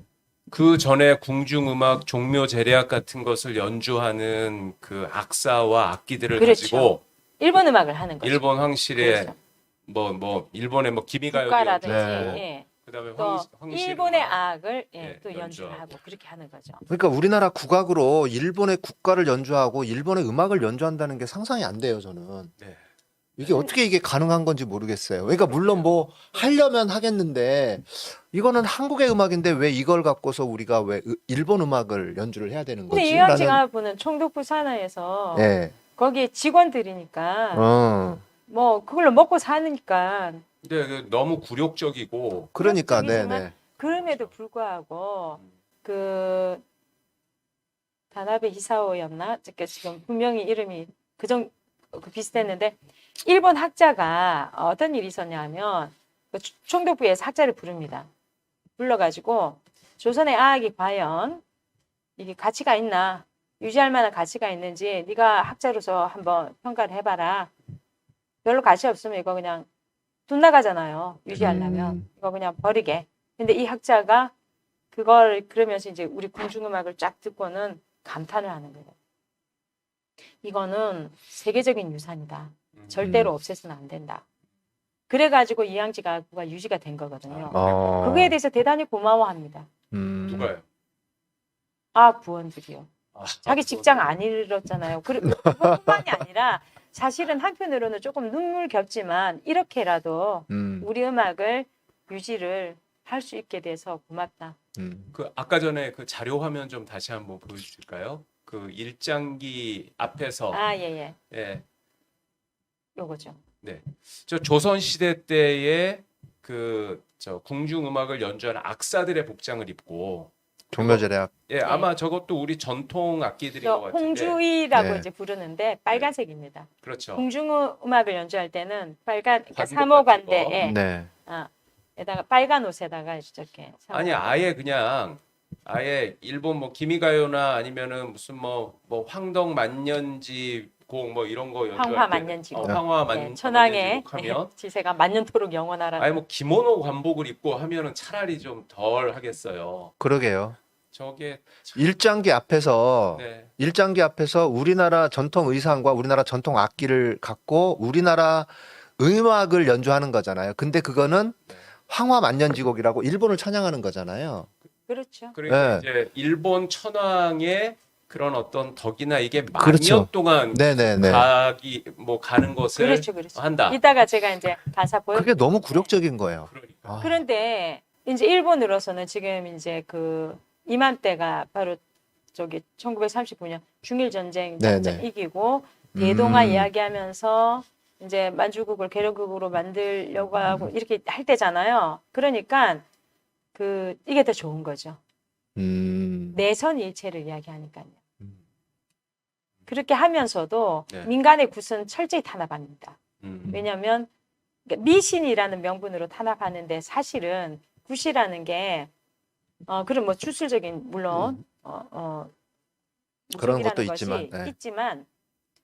그 전에 궁중음악 종묘 제례악 같은 것을 연주하는 그 악사와 악기들을 그렇죠. 가지고 일본 음악을 하는 거죠. 일본 황실의 그렇죠. 뭐 일본의 뭐 기미가요도 국가라든지 연주하고 예. 그다음에 또 황실 일본의 음악. 악을 예, 또 연주를 연주하고. 하고 그렇게 하는 거죠. 그러니까 우리나라 국악으로 일본의 국가를 연주하고 일본의 음악을 연주한다는 게 상상이 안 돼요, 저는. 네. 이게 어떻게 이게 가능한 건지 모르겠어요. 그러니까 물론 뭐 하려면 하겠는데 이거는 한국의 음악인데 왜 이걸 갖고서 우리가 왜 일본 음악을 연주를 해야 되는 근데 거지? 유양지가학부는 총독부 산하에서 예. 거기에 직원들이니까 어. 뭐 그걸로 먹고 사니까 근데 그 너무 굴욕적이고 그러니까 그렇지만 네네. 그럼에도 불구하고 그 다나베 히사오였나? 그러니까 지금 분명히 이름이 그 비슷했는데 일본 학자가 어떤 일이 있었냐면 그 총독부에서 학자를 부릅니다. 불러가지고 조선의 아학이 과연 이게 가치가 있나 유지할 만한 가치가 있는지 네가 학자로서 한번 평가를 해봐라. 별로 가치 없으면 이거 그냥 돈 나가잖아요. 유지하려면 이거 그냥 버리게. 근데 이 학자가 그걸 그러면서 이제 우리 궁중음악을 쫙 듣고는 감탄을 하는 거예요. 이거는 세계적인 유산이다. 절대로 없애서는 안 된다. 그래가지고 이양지가학부가 유지가 된 거거든요. 어. 그거에 대해서 대단히 고마워합니다. 누가요? 아 부원들이요. 자기 그건- 직장 안 잃었잖아요. 그뿐만이 아니라 사실은 한편으로는 조금 눈물 겹지만 이렇게라도 우리 음악을 유지를 할 수 있게 돼서 고맙다. 그 아까 전에 그 자료 화면 좀 다시 한번 보여주실까요? 그 일장기 앞에서 아 예예. 예, 요거죠. 저 조선 시대 때의 그 저 궁중 음악을 연주하는 악사들의 복장을 입고 종묘제례악. 예, 아마 저것도 우리 전통 악기들인 것 같은데 홍주이라고 네. 이제 부르는데 빨간색입니다. 그렇죠. 궁중 음악을 연주할 때는 빨간 그러니까 관복 사모관대에 네. 에다가 빨간 옷에다가 이렇게 아니 아예 그냥 아예 일본 뭐 기미가요나 아니면은 무슨 뭐 황덕 만년지 곡 뭐 이런 거 연주할 황화 때 만년지 황화 네, 천황의 하면 지세가 만년토록 영원하라. 아예 뭐 기모노 관복을 입고 하면은 차라리 좀 덜 하겠어요. 그러게요. 저게 일장기 앞에서 네. 일장기 앞에서 우리나라 전통 의상과 우리나라 전통 악기를 갖고 우리나라 음악을 연주하는 거잖아요. 근데 그거는 네. 황화만년지곡이라고 일본을 찬양하는 거잖아요. 그렇죠. 그러니까 네. 이제 일본 천황의 그런 어떤 덕이나 이게 만 그렇죠. 년 동안 네네네. 가는 것을 그렇죠. 한다. 이따가 제가 이제 가사 보여. 그게 너무 굴욕적인 거예요. 그러니까. 아. 그런데 이제 일본으로서는 지금 이제 그 이맘때가 바로 저기 1939년 중일 전쟁 네네. 이기고 대동아 음. 이야기하면서 이제 만주국을 개려국으로 만들려고 하고 이렇게 할 때잖아요. 그러니까 그 이게 더 좋은 거죠. 내선 일체를 이야기하니까요. 그렇게 하면서도 네. 민간의 굿은 철저히 탄압합니다. 음. 왜냐하면 미신이라는 명분으로 탄압하는데 사실은 굿이라는 게 그런 뭐 추술적인 물론 그런 것도 무속이라는 것이 있지만, 네. 있지만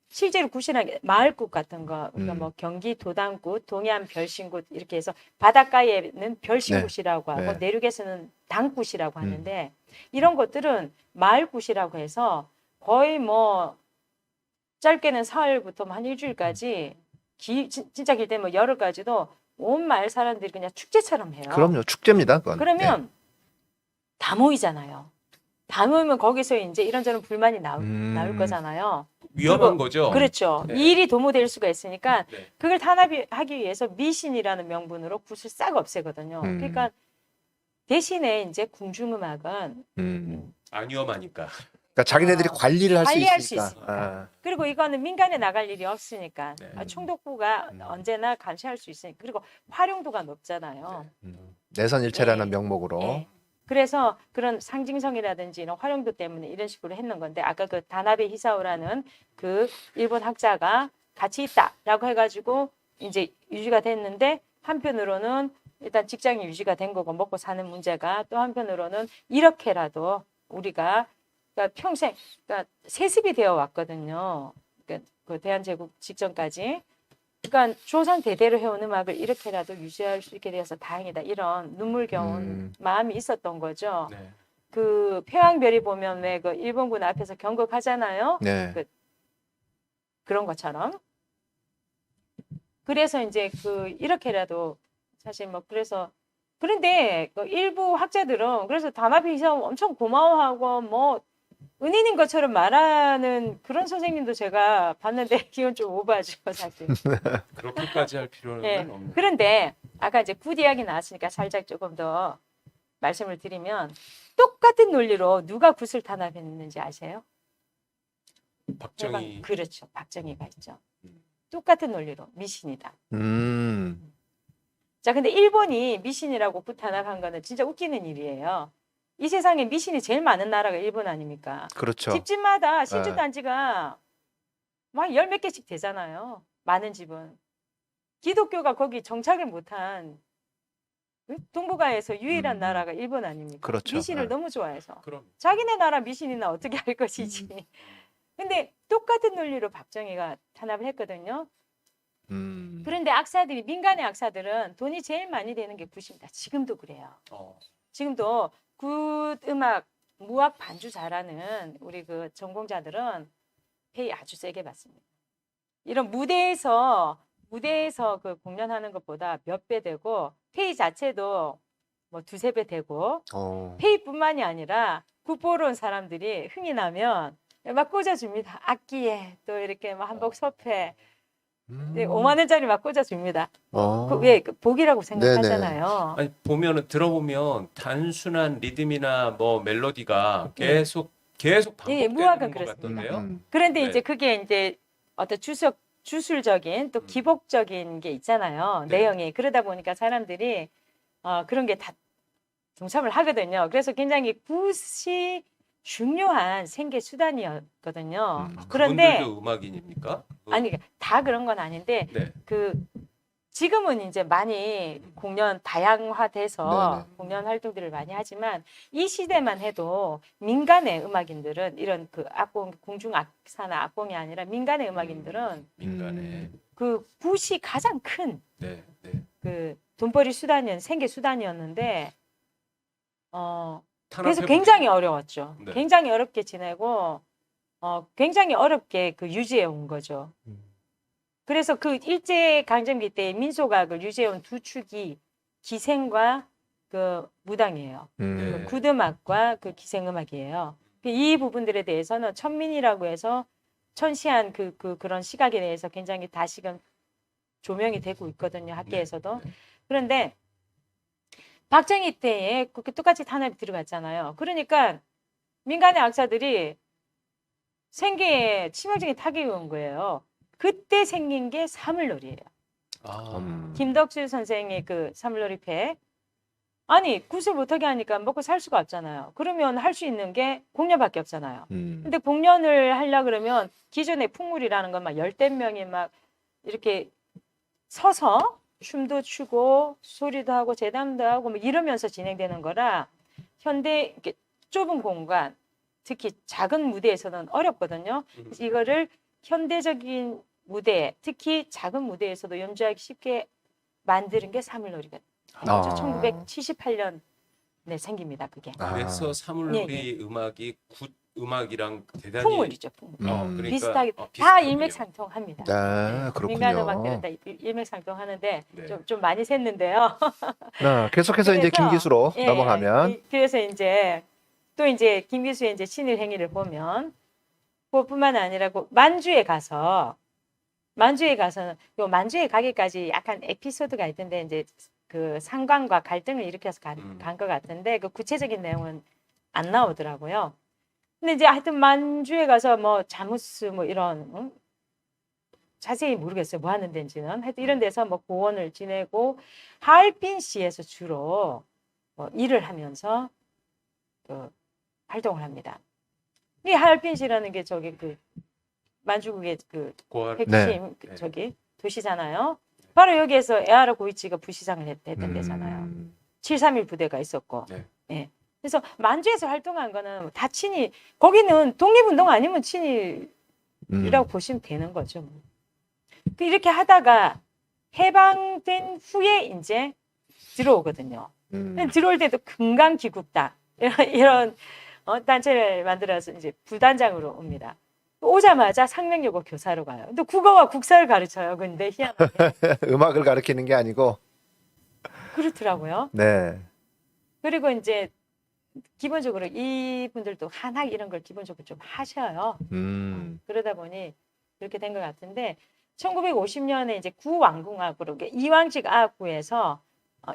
실제로 굿이라는 게 마을굿 같은 거 그러니까 음. 뭐 경기 도당굿, 동해안 별신굿 이렇게 해서 바닷가에는 별신굿이라고 하고 네. 내륙에서는 당굿이라고 하는데 이런 것들은 마을굿이라고 해서 거의 뭐 짧게는 사흘부터 한 일주일까지 진짜 길 때면 열흘까지도 온 마을 사람들이 그냥 축제처럼 해요. 그럼요. 축제입니다. 그건. 그러면 다 모이잖아요. 다 모이면 거기서 이제 이런저런 불만이 나올 거잖아요. 위험한 그리고- 거죠. 그렇죠. 네. 이 일이 도모될 수가 있으니까 네. 그걸 탄압하기 위해서 미신이라는 명분으로 굿을 싹 없애거든요. 그러니까 대신에 이제 궁중음악은 안 위험하니까. 그러니까 자기네들이 관리를 할 수 관리할 수 있으니까. 있으니까. 아. 그리고 이거는 민간에 나갈 일이 없으니까 네. 총독부가 언제나 감시할 수 있으니까 그리고 활용도가 높잖아요. 내선일체라는 네. 명목으로. 예. 그래서 그런 상징성이라든지 이런 활용도 때문에 이런 식으로 했는 건데 아까 그 다나베 히사오라는 그 일본 학자가 같이 있다라고 해가지고 이제 유지가 됐는데 한편으로는 일단 직장이 유지가 된 거고 먹고 사는 문제가 또 한편으로는 이렇게라도 우리가 그러니까 평생 그러니까 세습이 되어 왔거든요. 그러니까 그 대한제국 직전까지. 그러니까 조상 대대로 해온 음악을 이렇게라도 유지할 수 있게 되어서 다행이다. 이런 눈물겨운 마음이 있었던 거죠. 네. 그 패왕별이 보면 왜 그 일본군 앞에서 경극하잖아요. 네. 그런 것처럼. 그래서 이제 그 이렇게라도 사실 뭐 그래서 그런데 그 일부 학자들은 그래서 단합이서 엄청 고마워하고 뭐 은인인 것처럼 말하는 그런 선생님도 제가 봤는데 이건 좀 오버하죠 사실. 그렇게까지 할 필요는 네. 없는. 그런데 아까 이제 굿 이야기 나왔으니까 살짝 조금 더 말씀을 드리면 똑같은 논리로 누가 굿을 탄압했는지 아세요? 박정희. 그렇죠. 박정희가 있죠. 음. 똑같은 논리로 미신이다. 음. 자, 근데 일본이 미신이라고 굿 탄압한 거는 진짜 웃기는 일이에요. 이 세상에 미신이 제일 많은 나라가 일본 아닙니까? 그렇죠. 집집마다 신주 네. 단지가 막 열 몇 개씩 되잖아요. 많은 집은. 기독교가 거기 정착을 못한 동북아에서 유일한 나라가 일본 아닙니까? 그렇죠. 미신을 네. 너무 좋아해서. 그럼. 자기네 나라 미신이나 어떻게 할 것이지. 근데 똑같은 논리로 박정희가 탄압을 했거든요. 그런데 악사들이 민간의 악사들은 돈이 제일 많이 되는 게 굿입니다. 지금도 그래요. 지금도 굿 음악 무악 반주 잘하는 우리 그 전공자들은 페이 아주 세게 받습니다. 이런 무대에서 그 공연하는 것보다 몇 배 되고 페이 자체도 뭐 두세 배 되고 페이뿐만이 아니라 굿 보러 온 사람들이 흥이 나면 막 꽂아줍니다. 악기에 또 이렇게 막 한복 섭회 5만 원짜리 막 꽂아줍니다. 왜 복이라고 생각하잖아요. 아니 보면은 들어보면 단순한 리듬이나 뭐 멜로디가 계속 반복되는 무화가 것 그렇습니다. 같던데요. 그런데 네. 이제 그게 이제 어떤 주술적인 또 기복적인 게 있잖아요. 네. 내용이 그러다 보니까 사람들이 그런 게 다 동참을 하거든요. 그래서 굉장히 굿이 중요한 생계 수단이었거든요. 그런데 그분들도 음악인입니까? 아니 다 그런 건 아닌데 네. 그 지금은 이제 많이 공연 다양화돼서 네네. 공연 활동들을 많이 하지만 이 시대만 해도 민간의 음악인들은 이런 그 악공 공중 악사나 악공이 아니라 민간의 음악인들은 민간에. 그 굿이 가장 큰 네. 네. 그 돈벌이 수단이었 생계 수단이었는데 그래서 탄압해보기. 굉장히 어려웠죠. 네. 굉장히 어렵게 지내고 굉장히 어렵게 그 유지해 온 거죠. 그래서 그 일제 강점기 때 민속악을 유지해온 두 축이 기생과 그 무당이에요. 네. 굿음악과 그 기생음악이에요. 이 부분들에 대해서는 천민이라고 해서 천시한 그런 시각에 대해서 굉장히 다시금 조명이 되고 있거든요. 학계에서도. 네. 그런데 박정희 때에 그렇게 똑같이 탄압이 들어갔잖아요. 그러니까 민간의 악사들이 생계에 치명적인 타격이 온 거예요. 그때 생긴 게 사물놀이예요. 김덕실 선생의 그 사물놀이패. 아니 굿을 못하게 하니까 먹고 살 수가 없잖아요. 그러면 할 수 있는 게 공연밖에 없잖아요. 근데 공연을 하려 그러면 기존의 풍물이라는 건 막 열댓 명이 막 이렇게 서서 춤도 추고 소리도 하고 재담도 하고 뭐 이러면서 진행되는 거라 현대 이렇게 좁은 공간 특히 작은 무대에서는 어렵거든요. 그래서 이거를 현대적인 무대 특히 작은 무대에서도 연주하기 쉽게 만드는 게 사물놀이가 1978년에 생깁니다. 그게. 그래서 사물놀이 음악이 굿 음악이랑 대단히 풍물이죠. 풍물. 그러니까, 비슷하게 다 비슷하군요. 일맥상통합니다. 네, 그렇군요. 민간 음악들은 다 일맥상통하는데 네. 좀 많이 샜는데요. 네, 계속해서 이제 그래서, 김기수로 예, 넘어가면 그래서 이제 또 이제 김기수의 이제 친일 행위를 보면 그뿐만 아니라 만주에 가서는 요 만주에 가기까지 약간 에피소드가 있던데 이제 그 상관과 갈등을 일으켜서 간 것 같은데 그 구체적인 내용은 안 나오더라고요. 근데 이제 하여튼 만주에 가서 뭐 자무스 뭐 이런 자세히 모르겠어요. 뭐 하는 데인지는. 하여튼 이런 데서 뭐 고원을 지내고 하얼빈시에서 주로 뭐 일을 하면서 그 활동을 합니다. 이 하얼빈시라는 게 저기 그 만주국의 그 고할 핵심 네. 저기 도시잖아요. 바로 여기에서 에하라 고이치가 부시장을 했던 데잖아요. 731 부대가 있었고. 네. 예. 그래서 만주에서 활동한 거는 다 친일, 거기는 독립운동 아니면 친일이라고 보시면 되는 거죠. 이렇게 하다가 해방된 후에 이제 들어오거든요. 들어올 때도 금강기국당 이런 단체를 만들어서 이제 부단장으로 옵니다. 오자마자 상명여고 교사로 가요. 근데 국어와 국사를 가르쳐요. 근데 희한하게 음악을 가르치는 게 아니고. 그렇더라고요. 네. 그리고 이제 기본적으로 이분들도 한학 이런 걸 기본적으로 좀 하셔요. 그러다 보니 그렇게 된 것 같은데 1950년에 이제 구왕궁학부로 이왕직 아학부에서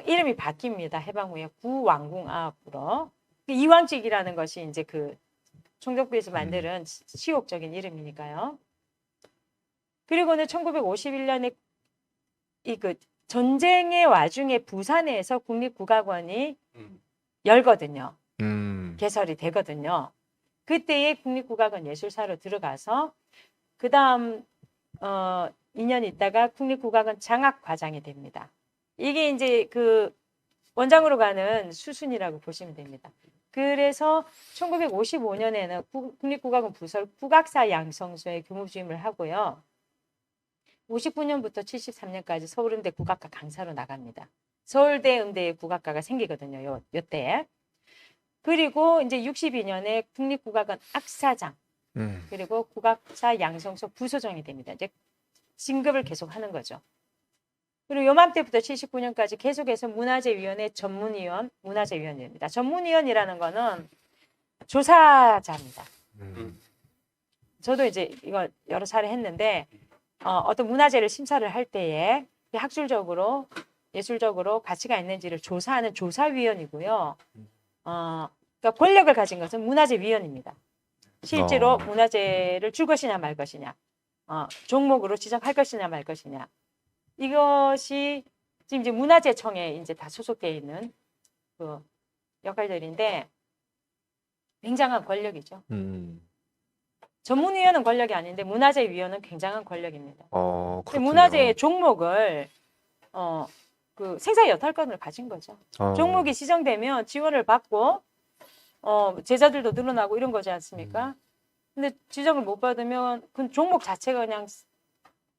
이름이 바뀝니다. 해방 후에 구왕궁아학부로. 이왕직이라는 것이 이제 그 총독부에서 만드는 치욕적인 이름이니까요. 그리고는 1951년에 이 그 전쟁의 와중에 부산에서 국립국악원이 열거든요. 개설이 되거든요. 그때의 국립국악원 예술사로 들어가서 그 다음 2년 있다가 국립국악원 장학과장이 됩니다. 이게 이제 그 원장으로 가는 수순이라고 보시면 됩니다. 그래서 1955년에는 국립국악원 부설 국악사 양성소에 교무주임을 하고요. 59년부터 73년까지 서울음대 국악과 강사로 나갑니다. 서울대 음대의 국악과가 생기거든요. 요때. 그리고 이제 62년에 국립국악원 악사장 그리고 국악사 양성소 부소장이 됩니다. 이제 진급을 계속 하는 거죠. 그리고 요맘때부터 79년까지 계속해서 문화재위원회 전문위원, 문화재위원입니다. 전문위원이라는 거는 조사자입니다. 저도 이제 이거 여러 차례 했는데 어떤 문화재를 심사를 할 때에 학술적으로, 예술적으로 가치가 있는지를 조사하는 조사위원이고요. 그러니까 권력을 가진 것은 문화재위원입니다. 실제로 문화재를 줄 것이냐 말 것이냐, 종목으로 지정할 것이냐 말 것이냐. 이것이 지금 이제 문화재청에 이제 다 소속되어 있는 그 역할들인데 굉장한 권력이죠. 전문위원은 권력이 아닌데 문화재위원은 굉장한 권력입니다. 문화재의 종목을 그 생사 여탈권을 가진 거죠. 종목이 지정되면 지원을 받고 제자들도 늘어나고 이런 거지 않습니까? 근데 지정을 못 받으면 그 종목 자체가 그냥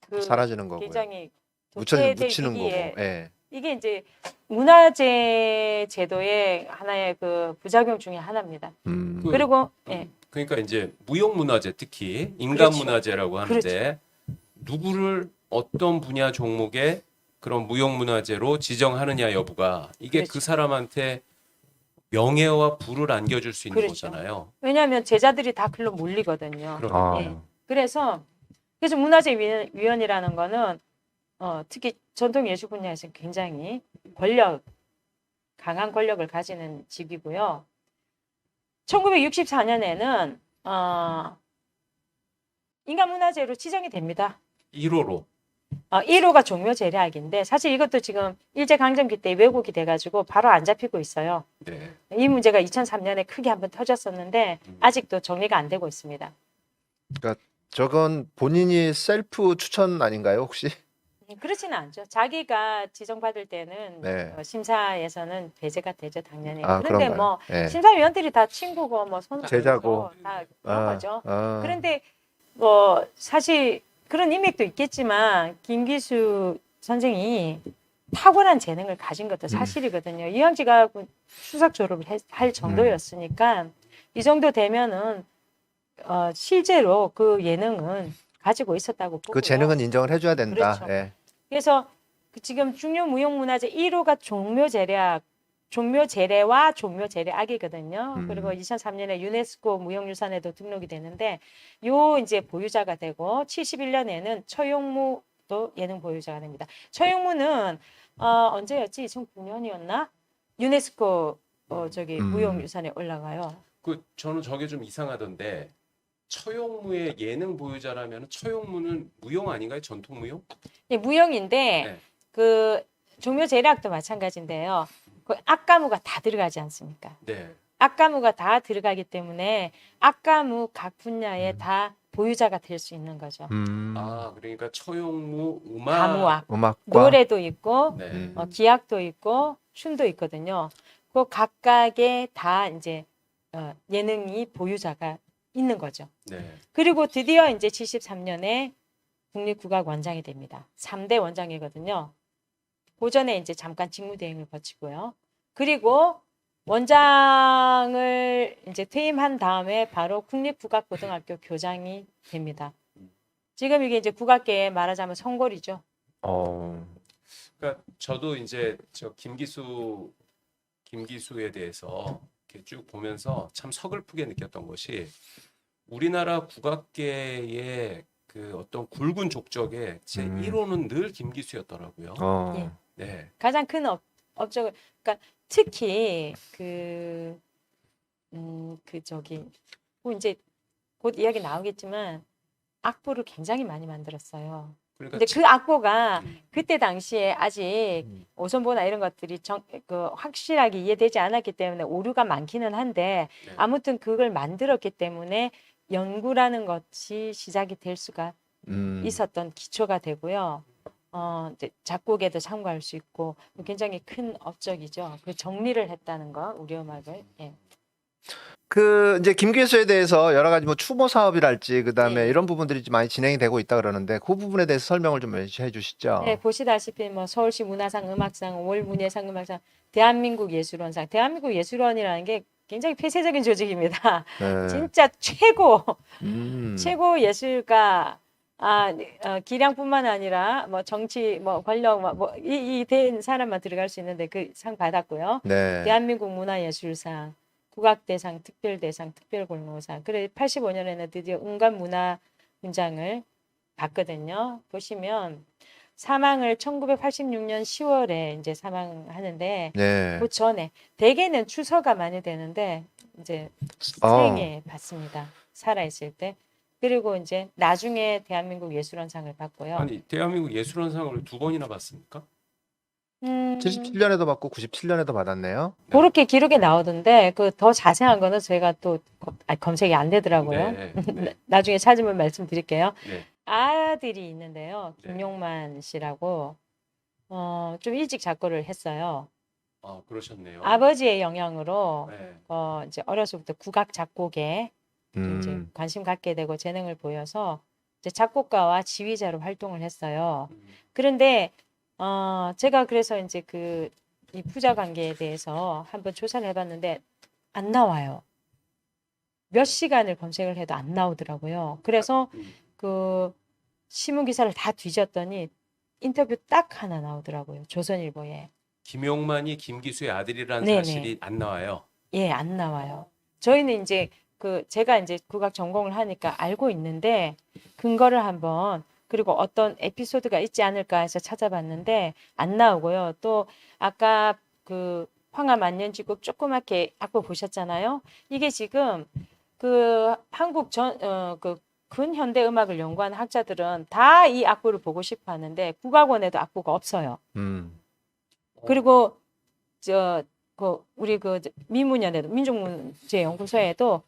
그 사라지는 거고요. 굉장히 묻히는 거고. 예. 이게 이제 문화재 제도의 하나의 그 부작용 중에 하나입니다. 그리고 그러니까 이제 무형문화재 특히 인간문화재라고 하는데 그렇죠. 누구를 어떤 분야 종목에 그런 무형문화재로 지정하느냐 여부가 이게 그렇죠. 그 사람한테 명예와 부를 안겨줄 수 있는 그렇죠. 거잖아요. 왜냐하면 제자들이 다 글로 몰리거든요. 예. 그래서 문화재위원이라는 거는 특히 전통예술 분야에서 굉장히 강한 권력을 가지는 직이고요. 1964년에는 인간문화재로 지정이 됩니다. 1호로. 1호가 종묘제략인데 사실 이것도 지금 일제강점기 때 왜곡이 돼가지고 바로 안 잡히고 있어요. 네. 이 문제가 2003년에 크게 한번 터졌었는데 아직도 정리가 안 되고 있습니다. 그러니까 저건 본인이 셀프 추천 아닌가요, 혹시? 그렇지는 않죠. 자기가 지정받을 때는 네. 심사에서는 배제가 되죠, 당연히. 그런데 그런가요? 뭐 예. 심사위원들이 다 친구고 뭐 제자고. 다 그런 거죠. 그런데 그런데 뭐 사실 그런 인맥도 있겠지만 김기수 선생이 탁월한 재능을 가진 것도 사실이거든요. 이왕지가 수석 졸업을 할 정도였으니까 이 정도 되면은 실제로 그 예능은 가지고 있었다고 보고요. 그 재능은 인정을 해줘야 된다. 그렇죠. 예. 그래서 지금 중요무형문화재 1호가 종묘제례와 종묘제례악이거든요. 그리고 2003년에 유네스코 무형유산에도 등록이 되는데 요 이제 보유자가 되고 71년에는 처용무도 예능 보유자가 됩니다. 처용무는 언제였지? 2009년이었나? 유네스코 무형유산에 올라가요. 저는 저게 좀 이상하던데 처용무의 예능 보유자라면 처용무는 무용 아닌가요? 전통 무용? 네, 무형인데 네. 그 종묘제례악도 마찬가지인데요. 그 악가무가 다 들어가지 않습니까? 네. 악가무가 다 들어가기 때문에 악가무 각 분야에 다 보유자가 될 수 있는 거죠. 아, 그러니까 처용무 음악 가무악, 음악과 노래도 있고 네. 기악도 있고 춤도 있거든요. 그 각각의 다 이제 예능이 보유자가 있는 거죠. 네. 그리고 드디어 이제 73년에 국립국악원장이 됩니다. 3대 원장이거든요. 그 전에 이제 잠깐 직무대행을 거치고요. 그리고 원장을 이제 퇴임한 다음에 바로 국립국악고등학교 교장이 됩니다. 지금 이게 이제 국악계에 말하자면 성골이죠. 그러니까 저도 이제 저 김기수에 대해서 이렇게 쭉 보면서 참 서글프게 느꼈던 것이 우리나라 국악계의 그 어떤 굵은 족적의 제 1호는 늘 김기수였더라고요. 예. 네. 가장 큰 업적을, 그러니까 특히 뭐 이제 곧 이야기 나오겠지만 악보를 굉장히 많이 만들었어요. 그러니까 근데 그 악보가 음. 그때 당시에 아직 오선보나 이런 것들이 확실하게 이해되지 않았기 때문에 오류가 많기는 한데 네. 아무튼 그걸 만들었기 때문에 연구라는 것이 시작이 될 수가 있었던 기초가 되고요. 이제 작곡에도 참고할 수 있고 굉장히 큰 업적이죠. 그 정리를 했다는 거 우리 음악을. 예. 그 이제 김기수에 대해서 여러 가지 뭐 추모 사업이랄지 그다음에 네. 이런 부분들이 좀 많이 진행이 되고 있다 그러는데 그 부분에 대해서 설명을 좀 해 주시죠. 네, 보시다시피 뭐 서울시 문화상, 음악상, 월문예상, 음악상, 대한민국 예술원상, 대한민국 예술원이라는 게 굉장히 폐쇄적인 조직입니다. 네. 진짜 최고 음. 최고 예술가 기량뿐만 아니라 뭐 정치 뭐 권력 뭐이된 사람만 들어갈 수 있는데 그 상 받았고요. 네. 대한민국 문화예술상, 국악대상, 특별대상, 특별골모상. 그래 85년에는 드디어 은관문화훈장을 받거든요. 보시면 사망을 1986년 10월에 이제 사망하는데 네. 그 전에 대개는 추서가 많이 되는데 이제 생에 받습니다. 살아있을 때. 그리고 이제 나중에 대한민국 예술원상을 받고요. 아니 대한민국 예술원상을 2번이나 받습니까? 77년에도 받고 97년에도 받았네요. 그렇게 기록에 나오던데 그 더 자세한 거는 제가 또 검색이 안 되더라고요. 네, 네. 나중에 찾으면 말씀드릴게요. 네. 아들이 있는데요. 네. 김용만 씨라고 좀 일찍 작곡을 했어요. 아, 그러셨네요. 아버지의 영향으로 네. 이제 어려서부터 국악 작곡에 이제 음. 관심 갖게 되고 재능을 보여서 이제 작곡가와 지휘자로 활동을 했어요. 그런데 제가 그래서 이제 이 부자 관계에 대해서 한번 조사를 해봤는데 안 나와요. 몇 시간을 검색을 해도 안 나오더라고요. 그래서 그 신문 기사를 다 뒤졌더니 인터뷰 딱 하나 나오더라고요. 조선일보에. 김용만이 김기수의 아들이라는 네네. 사실이 안 나와요. 예, 안 나와요. 저희는 이제 제가 이제 국악 전공을 하니까 알고 있는데 근거를 한번 그리고 어떤 에피소드가 있지 않을까 해서 찾아봤는데 안 나오고요. 또 아까 그 황하 만년지국 조그맣게 악보 보셨잖아요. 이게 지금 한국 근현대 음악을 연구하는 학자들은 다 이 악보를 보고 싶어 하는데 국악원에도 악보가 없어요. 그리고 우리 미문연에도 민족문제연구소에도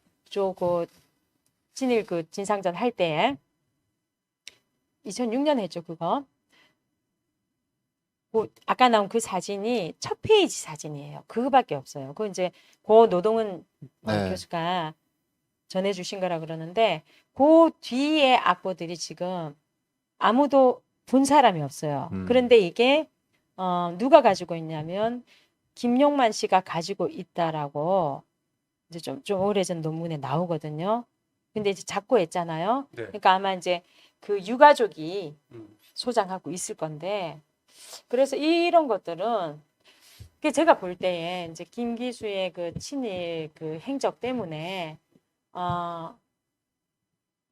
진일 진상전 할 때에 2006년 했죠 그거. 아까 나온 그 사진이 첫 페이지 사진이에요. 그거밖에 없어요. 그 이제 고 노동은 네. 교수가 전해주신 거라 그러는데 그 뒤에 악보들이 지금 아무도 본 사람이 없어요. 그런데 이게 누가 가지고 있냐면 김용만 씨가 가지고 있다라고 이제 좀 오래전 논문에 나오거든요. 근데 이제 작고했잖아요. 네. 그러니까 아마 이제 그 유가족이 소장하고 있을 건데 그래서 이런 것들은 제가 볼 때에 이제 김기수의 그 친일 그 행적 때문에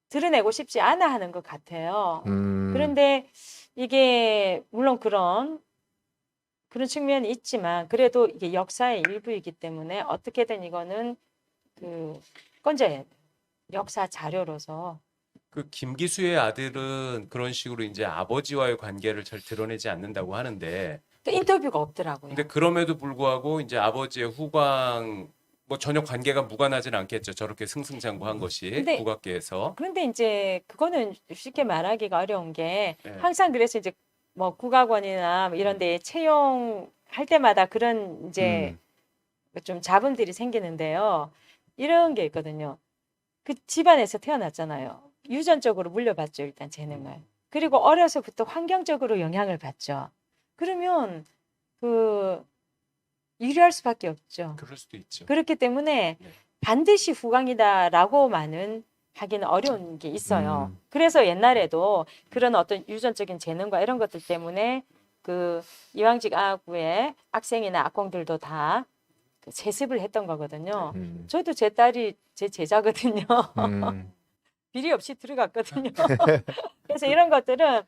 드러내고 싶지 않아 하는 것 같아요. 그런데 이게 물론 그런 측면이 있지만 그래도 이게 역사의 일부이기 때문에 어떻게든 이거는 건져야 돼요. 역사 자료로서. 그 김기수의 아들은 그런 식으로 이제 아버지와의 관계를 잘 드러내지 않는다고 하는데 또 인터뷰가 없더라고요. 근데 그럼에도 불구하고 이제 아버지의 후광 뭐 전혀 관계가 무관하지는 않겠죠. 저렇게 승승장구한 것이 근데- 국악계에서. 그런데 이제 그거는 쉽게 말하기가 어려운 게 네. 항상 그래서 이제 뭐 국악원이나 뭐 이런 데 채용할 때마다 그런 이제 좀 자본들이 생기는데요. 이런 게 있거든요. 그 집안에서 태어났잖아요. 유전적으로 물려받죠, 일단 재능을. 그리고 어려서부터 환경적으로 영향을 받죠. 그러면 그 유리할 수밖에 없죠. 그럴 수도 있죠. 그렇기 때문에 네. 반드시 후광이다라고만은 하기는 어려운 게 있어요. 음. 그래서 옛날에도 그런 어떤 유전적인 재능과 이런 것들 때문에 그 이황직 아구의 학생이나 악공들도 다그 세습을 했던 거거든요. 음. 저도 제 딸이 제 제자거든요. 음. 비리 없이 들어갔거든요. 그래서 이런 것들은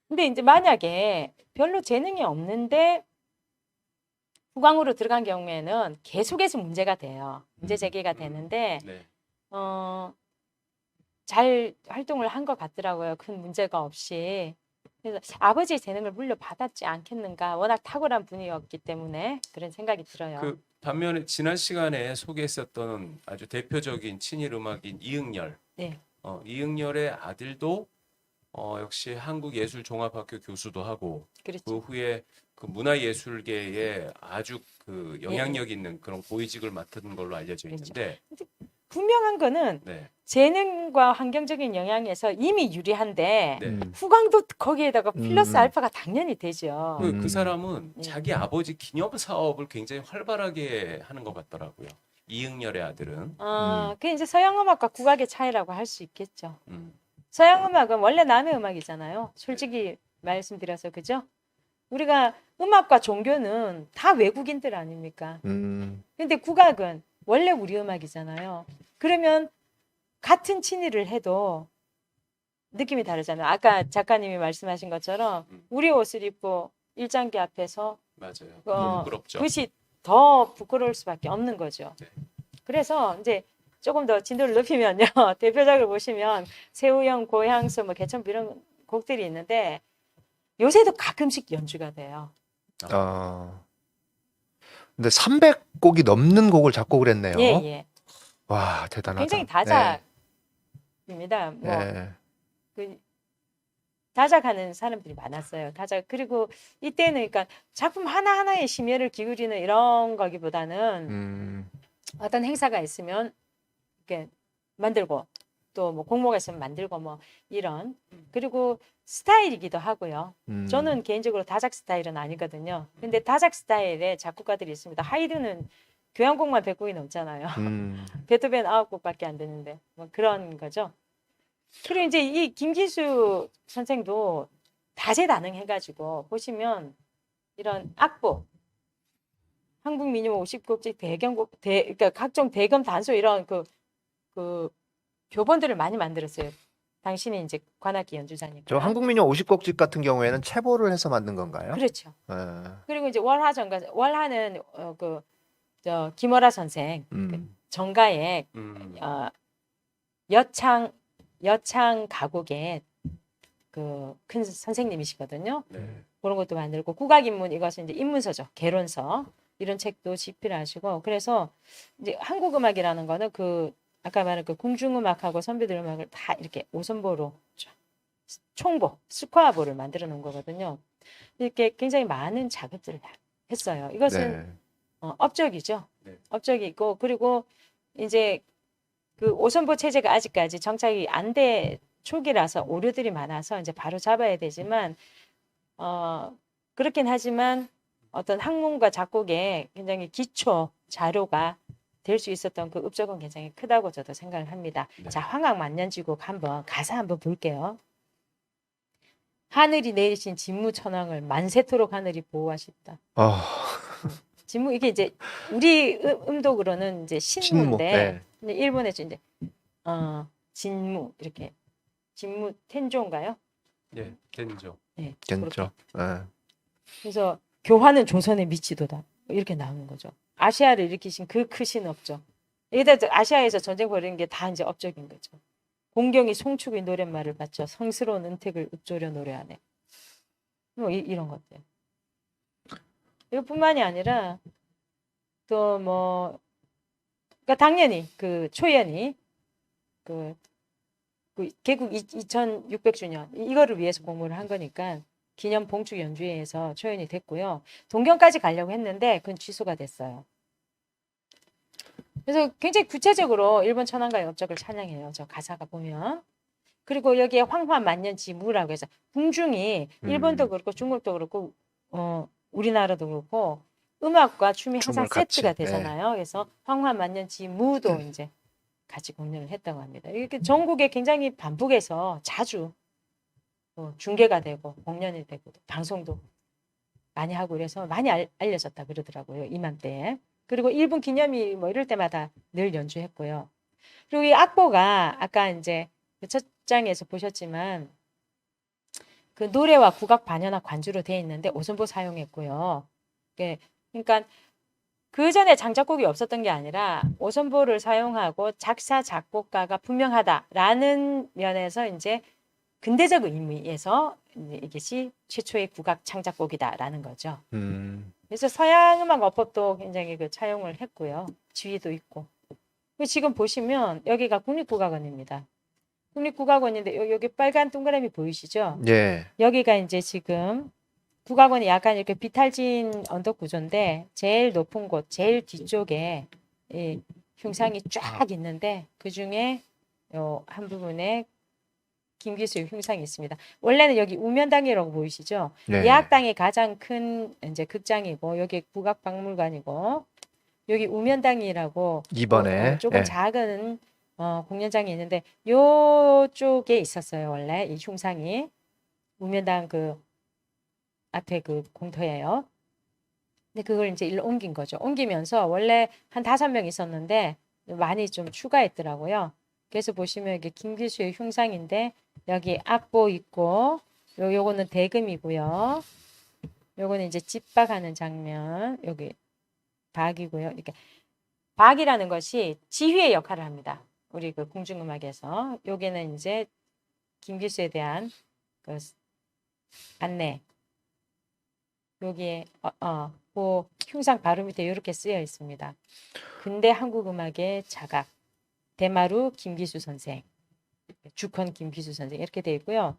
근데 이제 만약에 별로 재능이 없는데 후광으로 들어간 경우에는 계속해서 문제가 돼요. 문제 제기가 되는데 네. 잘 활동을 한 것 같더라고요. 큰 문제가 없이. 그래서 아버지의 재능을 물려받았지 않겠는가. 워낙 탁월한 분이었기 때문에 그런 생각이 들어요. 그 반면에 지난 시간에 소개했었던 아주 대표적인 친일 음악인 이응열. 네. 이응열의 아들도 역시 한국예술종합학교 교수도 하고 그렇죠. 그 후에 그 문화예술계에 아주 그 영향력 있는 그런 고위직을 맡은 걸로 알려져 그렇죠. 있는데 분명한 거는 네. 재능과 환경적인 영향에서 이미 유리한데 네. 후광도 거기에다가 플러스 음. 알파가 당연히 되죠. 그 사람은 네. 자기 아버지 기념 사업을 굉장히 활발하게 하는 것 같더라고요. 이응열의 아들은. 그게 이제 서양 음악과 국악의 차이라고 할 수 있겠죠. 음. 서양 음악은 원래 남의 음악이잖아요. 솔직히 말씀드려서 그죠? 우리가 음악과 종교는 다 외국인들 아닙니까? 근데 국악은 원래 우리 음악이잖아요. 그러면 같은 친일을 해도 느낌이 다르잖아요. 아까 작가님이 말씀하신 것처럼 우리 옷을 입고 일장기 앞에서 맞아요. 부끄럽죠. 그것이 더 부끄러울 수밖에 없는 거죠. 네. 그래서 이제 조금 더 진도를 높이면요. 대표작을 보시면 새우형, 고향수, 뭐 개천부 이런 곡들이 있는데 요새도 가끔씩 연주가 돼요. 근데 300곡이 넘는 곡을 작곡을 했네요. 예, 예. 와, 대단하다. 굉장히 다작입니다. 네. 뭐 네. 그 다작하는 사람들이 많았어요. 다작. 그리고 이때는 그러니까 작품 하나하나에 심혈을 기울이는 이런 거기보다는 어떤 행사가 있으면 이렇게 만들고 또 뭐 공모가 있으면 만들고 뭐 이런 그리고 스타일이기도 하고요. 저는 개인적으로 다작 스타일은 아니거든요. 근데 다작 스타일의 작곡가들이 있습니다. 하이드는 교향곡만 100곡이 넘잖아요. 베토벤 9곡밖에 안 되는데 뭐 그런 거죠. 그리고 이제 이 김기수 선생도 다재다능해가지고 보시면 이런 악보, 한국 민요 50곡집 대경곡, 그러니까 각종 대금 단소 이런 그 교본들을 많이 만들었어요. 당신이 이제 관악기 연주자니까. 저 한국민요 50곡집 같은 경우에는 체보를 해서 만든 건가요? 그렇죠. 네. 그리고 이제 월화 정가, 월화는 저 김월하 선생 그 정가의 여창 가곡의 그 큰 선생님이시거든요. 네. 그런 것도 만들고 국악인문 이것은 이제 인문서죠. 개론서 이런 책도 집필하시고 그래서 이제 한국 음악이라는 거는 그 아까 말한 그 궁중음악하고 선비들 음악을 다 이렇게 오선보로 총보 스코어보를 만들어 놓은 거거든요. 이렇게 굉장히 많은 작업들을 했어요. 이것은 네. 업적이죠. 네. 업적이 있고 그리고 이제 그 오선보 체제가 아직까지 정착이 안 돼 초기라서 오류들이 많아서 이제 바로 잡아야 되지만 그렇긴 하지만 어떤 학문과 작곡의 굉장히 기초 자료가 될 수 있었던 그 업적은 굉장히 크다고 저도 생각을 합니다. 네. 자, 황학만년지곡 한번 가사 한번 볼게요. 하늘이 내리신 진무천왕을 만세토록 하늘이 보호하셨다. 진무 이게 이제 우리 음독으로는 이제 신무인데 네. 근데 일본에서 이제 진무 이렇게 진무 텐조인가요? 예, 겐죠. 네, 괜죠. 네. 그래서 교화는 조선의 미치도다 이렇게 나오는 거죠. 아시아를 일으키신 그 크신 업적. 여기다 아시아에서 전쟁 벌이는 게 다 이제 업적인 거죠. 공경이 송축의 노랫말을 바쳐 성스러운 은택을 읊조려 노래하네. 뭐 이런 것들. 이것뿐만이 아니라 또 뭐 그러니까 당연히 그 초연이 그 개국 2600주년 이거를 위해서 공모를 한 거니까 기념 봉축 연주회에서 초연이 됐고요. 동경까지 가려고 했는데 그건 취소가 됐어요. 그래서 굉장히 구체적으로 일본 천황가의 업적을 찬양해요. 저 가사가 보면. 그리고 여기에 황화만년지무라고 해서 궁중이 일본도 그렇고 중국도 그렇고 우리나라도 그렇고 음악과 춤이 항상 춤을 같이, 세트가 되잖아요. 그래서 황화만년지무도 이제 같이 공연을 했다고 합니다. 이렇게 전국에 굉장히 반복해서 자주 중계가 되고 공연이 되고 방송도 많이 하고 그래서 많이 알려졌다 그러더라고요. 이맘때에. 그리고 일본 기념일 뭐 이럴 때마다 늘 연주했고요. 그리고 이 악보가 아까 이제 첫 장에서 보셨지만 그 노래와 국악 반연화 관주로 되어 있는데 오선보 사용했고요. 그러니까 그 전에 장작곡이 없었던 게 아니라 오선보를 사용하고 작사 작곡가가 분명하다라는 면에서 이제 근대적 의미에서 이것이 최초의 국악 창작곡이다라는 거죠. 그래서 서양 음악 어법도 굉장히 그 차용을 했고요. 지휘도 있고. 지금 보시면 여기가 국립국악원입니다. 국립국악원인데 여기 빨간 동그라미 보이시죠? 예. 여기가 이제 지금 국악원이 약간 이렇게 비탈진 언덕 구조인데 제일 높은 곳, 제일 뒤쪽에 이 흉상이 쫙 있는데 그 중에 한 부분에 김기수의 흉상이 있습니다. 원래는 여기 우면당이라고 보이시죠? 네. 예학당이 가장 큰 이제 극장이고 여기 국악박물관이고 여기 우면당이라고 이번에 조금 예. 작은 공연장이 있는데 요쪽에 있었어요. 원래 이 흉상이 우면당 그 앞에 그 공터예요. 근데 그걸 이제 일로 옮긴 거죠. 옮기면서 원래 한 5명 있었는데 많이 좀 추가했더라고요. 그래서 보시면 이게 김기수의 흉상인데 여기 악보 있고 요거는 대금이고요. 요거는 이제 집박하는 장면 여기 박이고요. 이렇게 박이라는 것이 지휘의 역할을 합니다. 우리 그 궁중음악에서 여기는 이제 김기수에 대한 그 안내. 여기에 그 흉상 바로 밑에 이렇게 쓰여 있습니다. 근대 한국 음악의 자각 대마루 김기수 선생, 주컨 김기수 선생 이렇게 되어 있고요.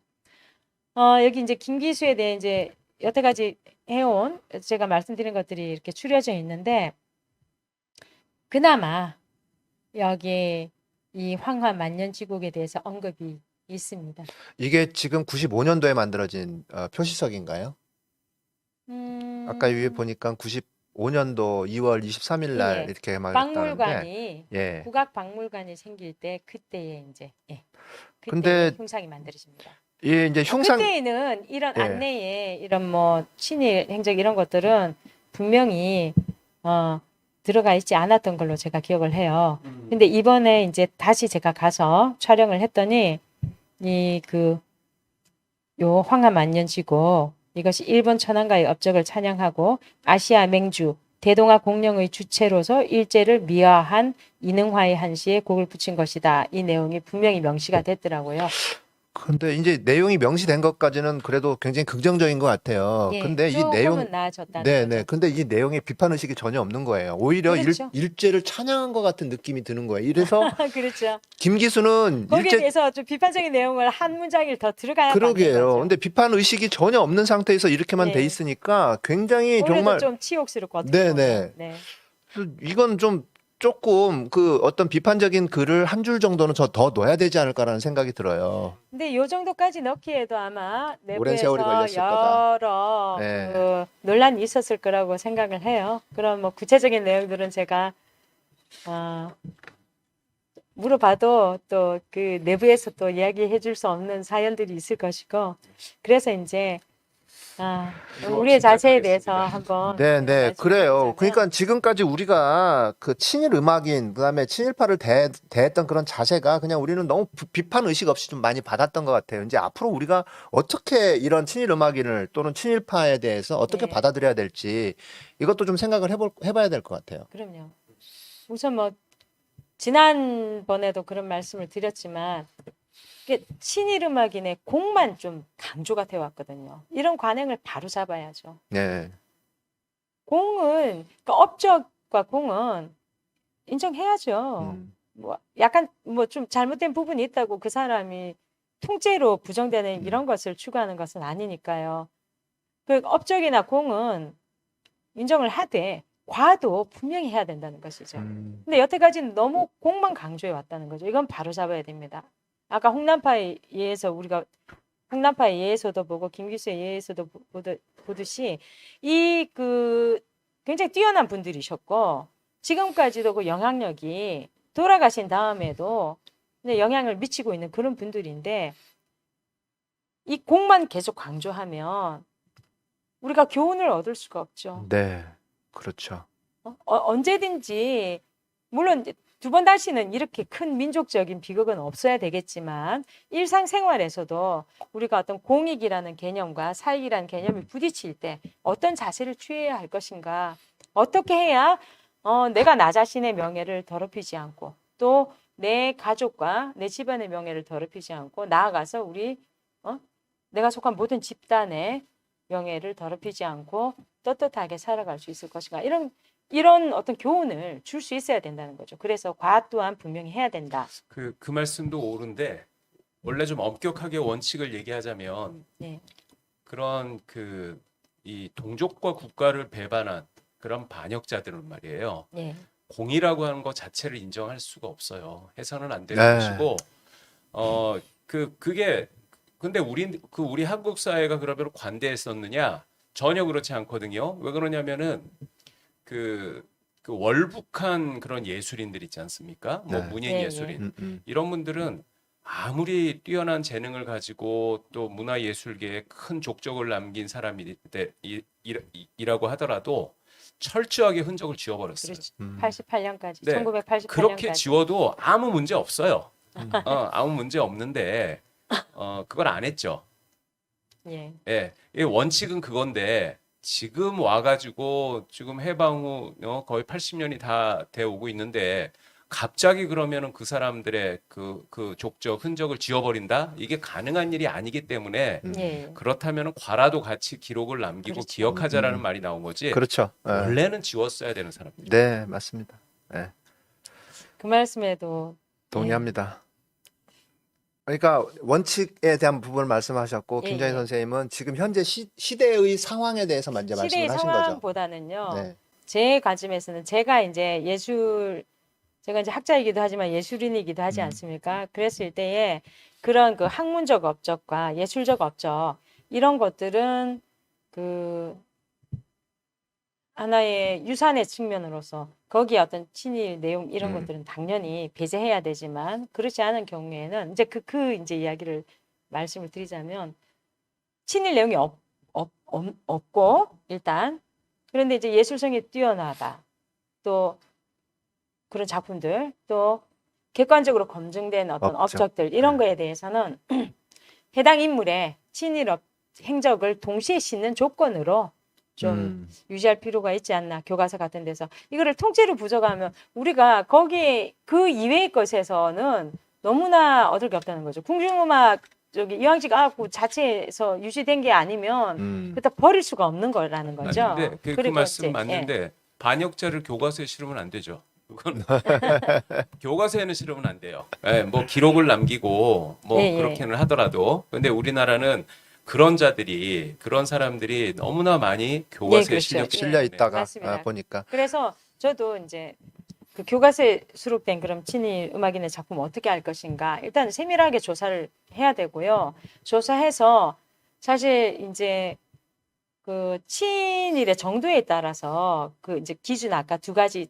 여기 이제 김기수에 대해 이제 여태까지 해온 제가 말씀드린 것들이 이렇게 추려져 있는데 그나마 여기 이 황화 만년지국에 대해서 언급이 있습니다. 이게 지금 95년도에 만들어진 표시석인가요? 아까 위에 보니까 95년도 2월 23일 날 예. 이렇게 막 박물관이 예. 국악박물관이 생길 때 그때에 이제 그때 근데 흉상이 만들어집니다. 이 이제 흉상 그때에는 이런 예. 안내에 이런 뭐 친일 행적 이런 것들은 분명히 들어가 있지 않았던 걸로 제가 기억을 해요. 근데 이번에 이제 다시 제가 가서 촬영을 했더니 요 황하만년지고 이것이 일본 천황가의 업적을 찬양하고 아시아 맹주 대동아 공령의 주체로서 일제를 미화한 이능화의 한시에 곡을 붙인 것이다. 이 내용이 분명히 명시가 됐더라고요. 근데 이제 내용이 명시된 것까지는 그래도 굉장히 긍정적인 것 같아요. 예, 근데 이 내용 조금은 나아졌다는 네네. 거죠. 근데 이 내용에 비판 의식이 전혀 없는 거예요. 오히려 그렇죠. 일제를 찬양한 것 같은 느낌이 드는 거예요. 이래서 그렇죠. 김기수는 거기에 일제 대해서 좀 비판적인 내용을 한 문장이 더 들어가야 맞는 그러게요. 거죠. 근데 비판 의식이 전혀 없는 상태에서 이렇게만 돼 네. 있으니까 굉장히 오히려 정말 좀 치욕스럽고 어떻게 네네. 보면. 네. 그래서 이건 좀 조금 그 어떤 비판적인 글을 한 줄 정도는 더 넣어야 되지 않을까라는 생각이 들어요. 근데 요 정도까지 넣기에도 아마 오랜 세월이 내부에서 걸렸을 거다. 여러 네. 그 논란이 있었을 거라고 생각을 해요. 그럼 뭐 구체적인 내용들은 제가 물어봐도 또 그 내부에서 또 이야기해 줄 수 없는 사연들이 있을 것이고 그래서 이제 우리의 자세에 대해서 한번 네, 말씀을 그래요. 드리자면 그러니까 지금까지 우리가 그 친일 음악인, 그다음에 친일파를 대했던 그런 자세가 그냥 우리는 너무 비판 의식 없이 좀 많이 받았던 것 같아요. 이제 앞으로 우리가 어떻게 이런 친일 음악인을 또는 친일파에 대해서 어떻게 네. 받아들여야 될지 이것도 좀 생각을 해봐야 될 것 같아요. 그럼요. 우선 뭐 지난번에도 그런 말씀을 드렸지만 이게 친일 음악인의 곡만 좀 강조가 되어 왔거든요. 이런 관행을 바로 잡아야죠. 네. 공은 그러니까 업적 동족과 공은 인정해야죠. 음. 뭐 약간 뭐 좀 잘못된 부분이 있다고 그 사람이 통째로 부정되는 이런 것을 추구하는 것은 아니니까요. 그 업적이나 공은 인정을 하되 과도 분명히 해야 된다는 것이죠. 근데 여태까지는 너무 공만 강조해 왔다는 거죠. 이건 바로 잡아야 됩니다. 아까 홍남파에 의해서 우리가 홍남파의 예에서도 보고 김기수의 예에서도 보듯이 이 그 굉장히 뛰어난 분들이셨고 지금까지도 그 영향력이 돌아가신 다음에도 영향을 미치고 있는 그런 분들인데 이 공만 계속 강조하면 우리가 교훈을 얻을 수가 없죠. 네, 그렇죠. 언제든지 물론 두 번 다시는 이렇게 큰 민족적인 비극은 없어야 되겠지만 일상생활에서도 우리가 어떤 공익이라는 개념과 사익이라는 개념이 부딪힐 때 어떤 자세를 취해야 할 것인가, 어떻게 해야 내가 나 자신의 명예를 더럽히지 않고 또 내 가족과 내 집안의 명예를 더럽히지 않고 나아가서 우리 내가 속한 모든 집단의 명예를 더럽히지 않고 떳떳하게 살아갈 수 있을 것인가, 이런 어떤 교훈을 줄 수 있어야 된다는 거죠. 그래서 과 또한 분명히 해야 된다. 그 말씀도 옳은데 원래 좀 엄격하게 원칙을 얘기하자면 네. 그런 이 동족과 국가를 배반한 그런 반역자들은 말이에요. 네. 공이라고 하는 것 자체를 인정할 수가 없어요. 해서는 안 되는 네. 것이고, 그게 근데 우리 한국 사회가 그러면 관대했었느냐? 전혀 그렇지 않거든요. 왜 그러냐면은 그 월북한 그런 예술인들 있지 않습니까? 뭐 네. 문예인 네, 예술인 이런 분들은 아무리 뛰어난 재능을 가지고 또 문화예술계에 큰 족적을 남긴 사람이라고 하더라도 철저하게 흔적을 지워버렸어요. 그렇죠. 88년까지, 네. 1988년까지. 그렇게 지워도 아무 문제 없어요. 아무 문제 없는데 그걸 안 했죠. 예. 예, 이 원칙은 그건데 지금 와가지고 지금 해방 후 거의 80년이 다 돼 오고 있는데 갑자기 그러면은 그 사람들의 그 족적 흔적을 지워버린다? 이게 가능한 일이 아니기 때문에 예. 그렇다면은 과라도 같이 기록을 남기고 그렇죠. 기억하자라는 말이 나온 거지. 그렇죠. 예. 원래는 지웠어야 되는 사람들. 네, 맞습니다. 네, 그 말씀에도 동의합니다. 그러니까 원칙에 대한 부분을 말씀하셨고 예, 김장희 예. 선생님은 지금 현재 시대의 상황에 대해서 먼저 시대의 말씀을 하신 거죠. 상황보다는요. 네. 제 관점에서는 제가 이제 제가 이제 학자이기도 하지만 예술인이기도 하지 않습니까? 그랬을 때에 그런 그 학문적 업적과 예술적 업적 이런 것들은 그 하나의 유산의 측면으로서 거기에 어떤 친일 내용 이런 것들은 당연히 배제해야 되지만 그렇지 않은 경우에는 이제 이제 이야기를 말씀을 드리자면 친일 내용이 없고 일단 그런데 이제 예술성이 뛰어나다 또 그런 작품들 또 객관적으로 검증된 어떤 업적. 업적들 이런 거에 대해서는 해당 인물의 친일 행적을 동시에 싣는 조건으로 좀 유지할 필요가 있지 않나, 교과서 같은 데서 이거를 통째로 부정하면 우리가 거기에 그 이외의 것에서는 너무나 얻을 게 없다는 거죠. 궁중음악 이황식 악구 자체에서 유지된 게 아니면 그때 버릴 수가 없는 거라는 거죠. 아닌데 그 그리고 말씀 이제, 맞는데 반역자를 교과서에 실으면 안 되죠. 그건 교과서에는 실으면 안 돼요. 예, 뭐 기록을 남기고 뭐 예, 예. 그렇게는 하더라도 근데 우리나라는 그런 사람들이 너무나 많이 교과서에 그렇죠. 실렸기 예. 실려 있다가 맞습니다. 보니까 그래서 저도 이제 그 교과서에 수록된 그럼 친일 음악인의 작품 어떻게 할 것인가 일단 세밀하게 조사를 해야 되고요. 조사해서 사실 이제 그 친일의 정도에 따라서 그 이제 기준 아까 두 가지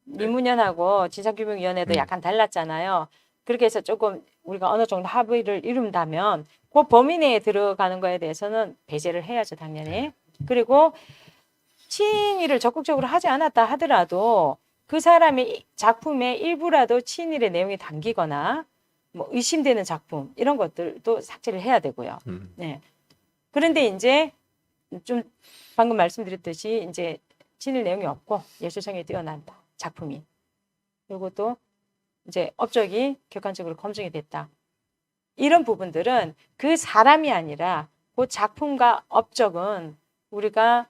민문연하고 진상규명위원회도 약간 달랐잖아요. 그렇게 해서 조금 우리가 어느 정도 합의를 이룬다면 그 범위 내에 들어가는 거에 대해서는 배제를 해야죠, 당연히. 그리고 친일을 적극적으로 하지 않았다 하더라도 그 사람의 작품의 일부라도 친일의 내용이 담기거나 뭐 의심되는 작품 이런 것들도 삭제를 해야 되고요. 네. 그런데 이제 좀 방금 말씀드렸듯이 이제 친일 내용이 없고 예술성이 뛰어난다 작품이 그리고 또 이제 업적이 객관적으로 검증이 됐다 이런 부분들은 그 사람이 아니라 그 작품과 업적은 우리가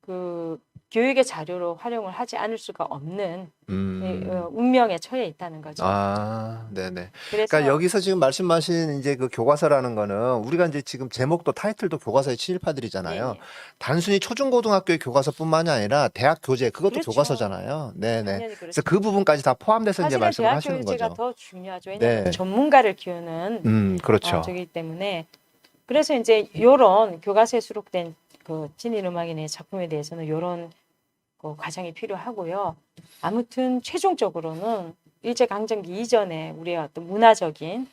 그 교육의 자료로 활용을 하지 않을 수가 없는 음. 운명에 처해 있다는 거죠. 아, 네네. 그래서 그러니까 여기서 지금 말씀하신 이제 그 교과서라는 거는 우리가 이제 지금 제목도 타이틀도 교과서의 친일파들이잖아요. 네, 단순히 초중고등학교의 교과서뿐만이 아니라 대학 교재 그것도 그렇죠. 교과서잖아요. 네네. 당연히 그래서 그 부분까지 다 포함돼서 이제 사실은 말씀을 대학 하시는 교육제가 거죠. 더 중요하죠. 왜냐하면 네. 전문가를 키우는 그렇죠. 저기 때문에 그래서 이제 요런 교과서에 수록된 그 진일음악인의 작품에 대해서는 요런 그 과정이 필요하고요. 아무튼 최종적으로는 일제강점기 이전에 우리의 어떤 문화적인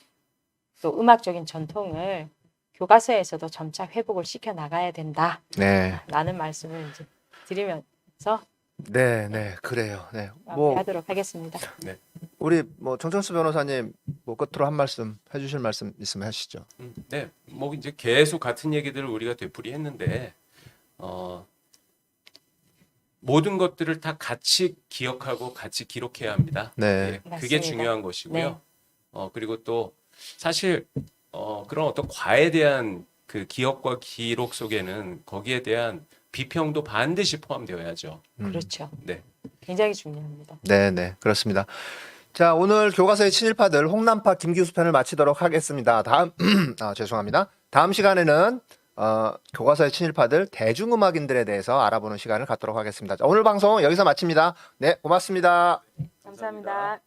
또 음악적인 전통을 교과서에서도 점차 회복을 시켜 나가야 된다. 네. 라는 말씀을 이제 드리면서 네네. 그래요. 네. 뭐 마무리하도록 하겠습니다. 우리 뭐 정천수 변호사님 뭐 끝으로 한 말씀 해주실 말씀 있으면 하시죠. 네, 뭐 이제 계속 같은 얘기들을 우리가 되풀이했는데 모든 것들을 다 같이 기억하고 같이 기록해야 합니다. 네. 예, 그게 맞습니다. 중요한 것이고요. 네. 그리고 또 사실 그런 어떤 과에 대한 그 기억과 기록 속에는 거기에 대한 비평도 반드시 포함되어야죠. 그렇죠. 네. 굉장히 중요합니다. 네네. 그렇습니다. 자, 오늘 교과서의 친일파들 홍남파 김기수 편을 마치도록 하겠습니다. 다음, 죄송합니다. 다음 시간에는 교과서의 친일파들 대중음악인들에 대해서 알아보는 시간을 갖도록 하겠습니다. 자, 오늘 방송 여기서 마칩니다. 네, 고맙습니다. 감사합니다.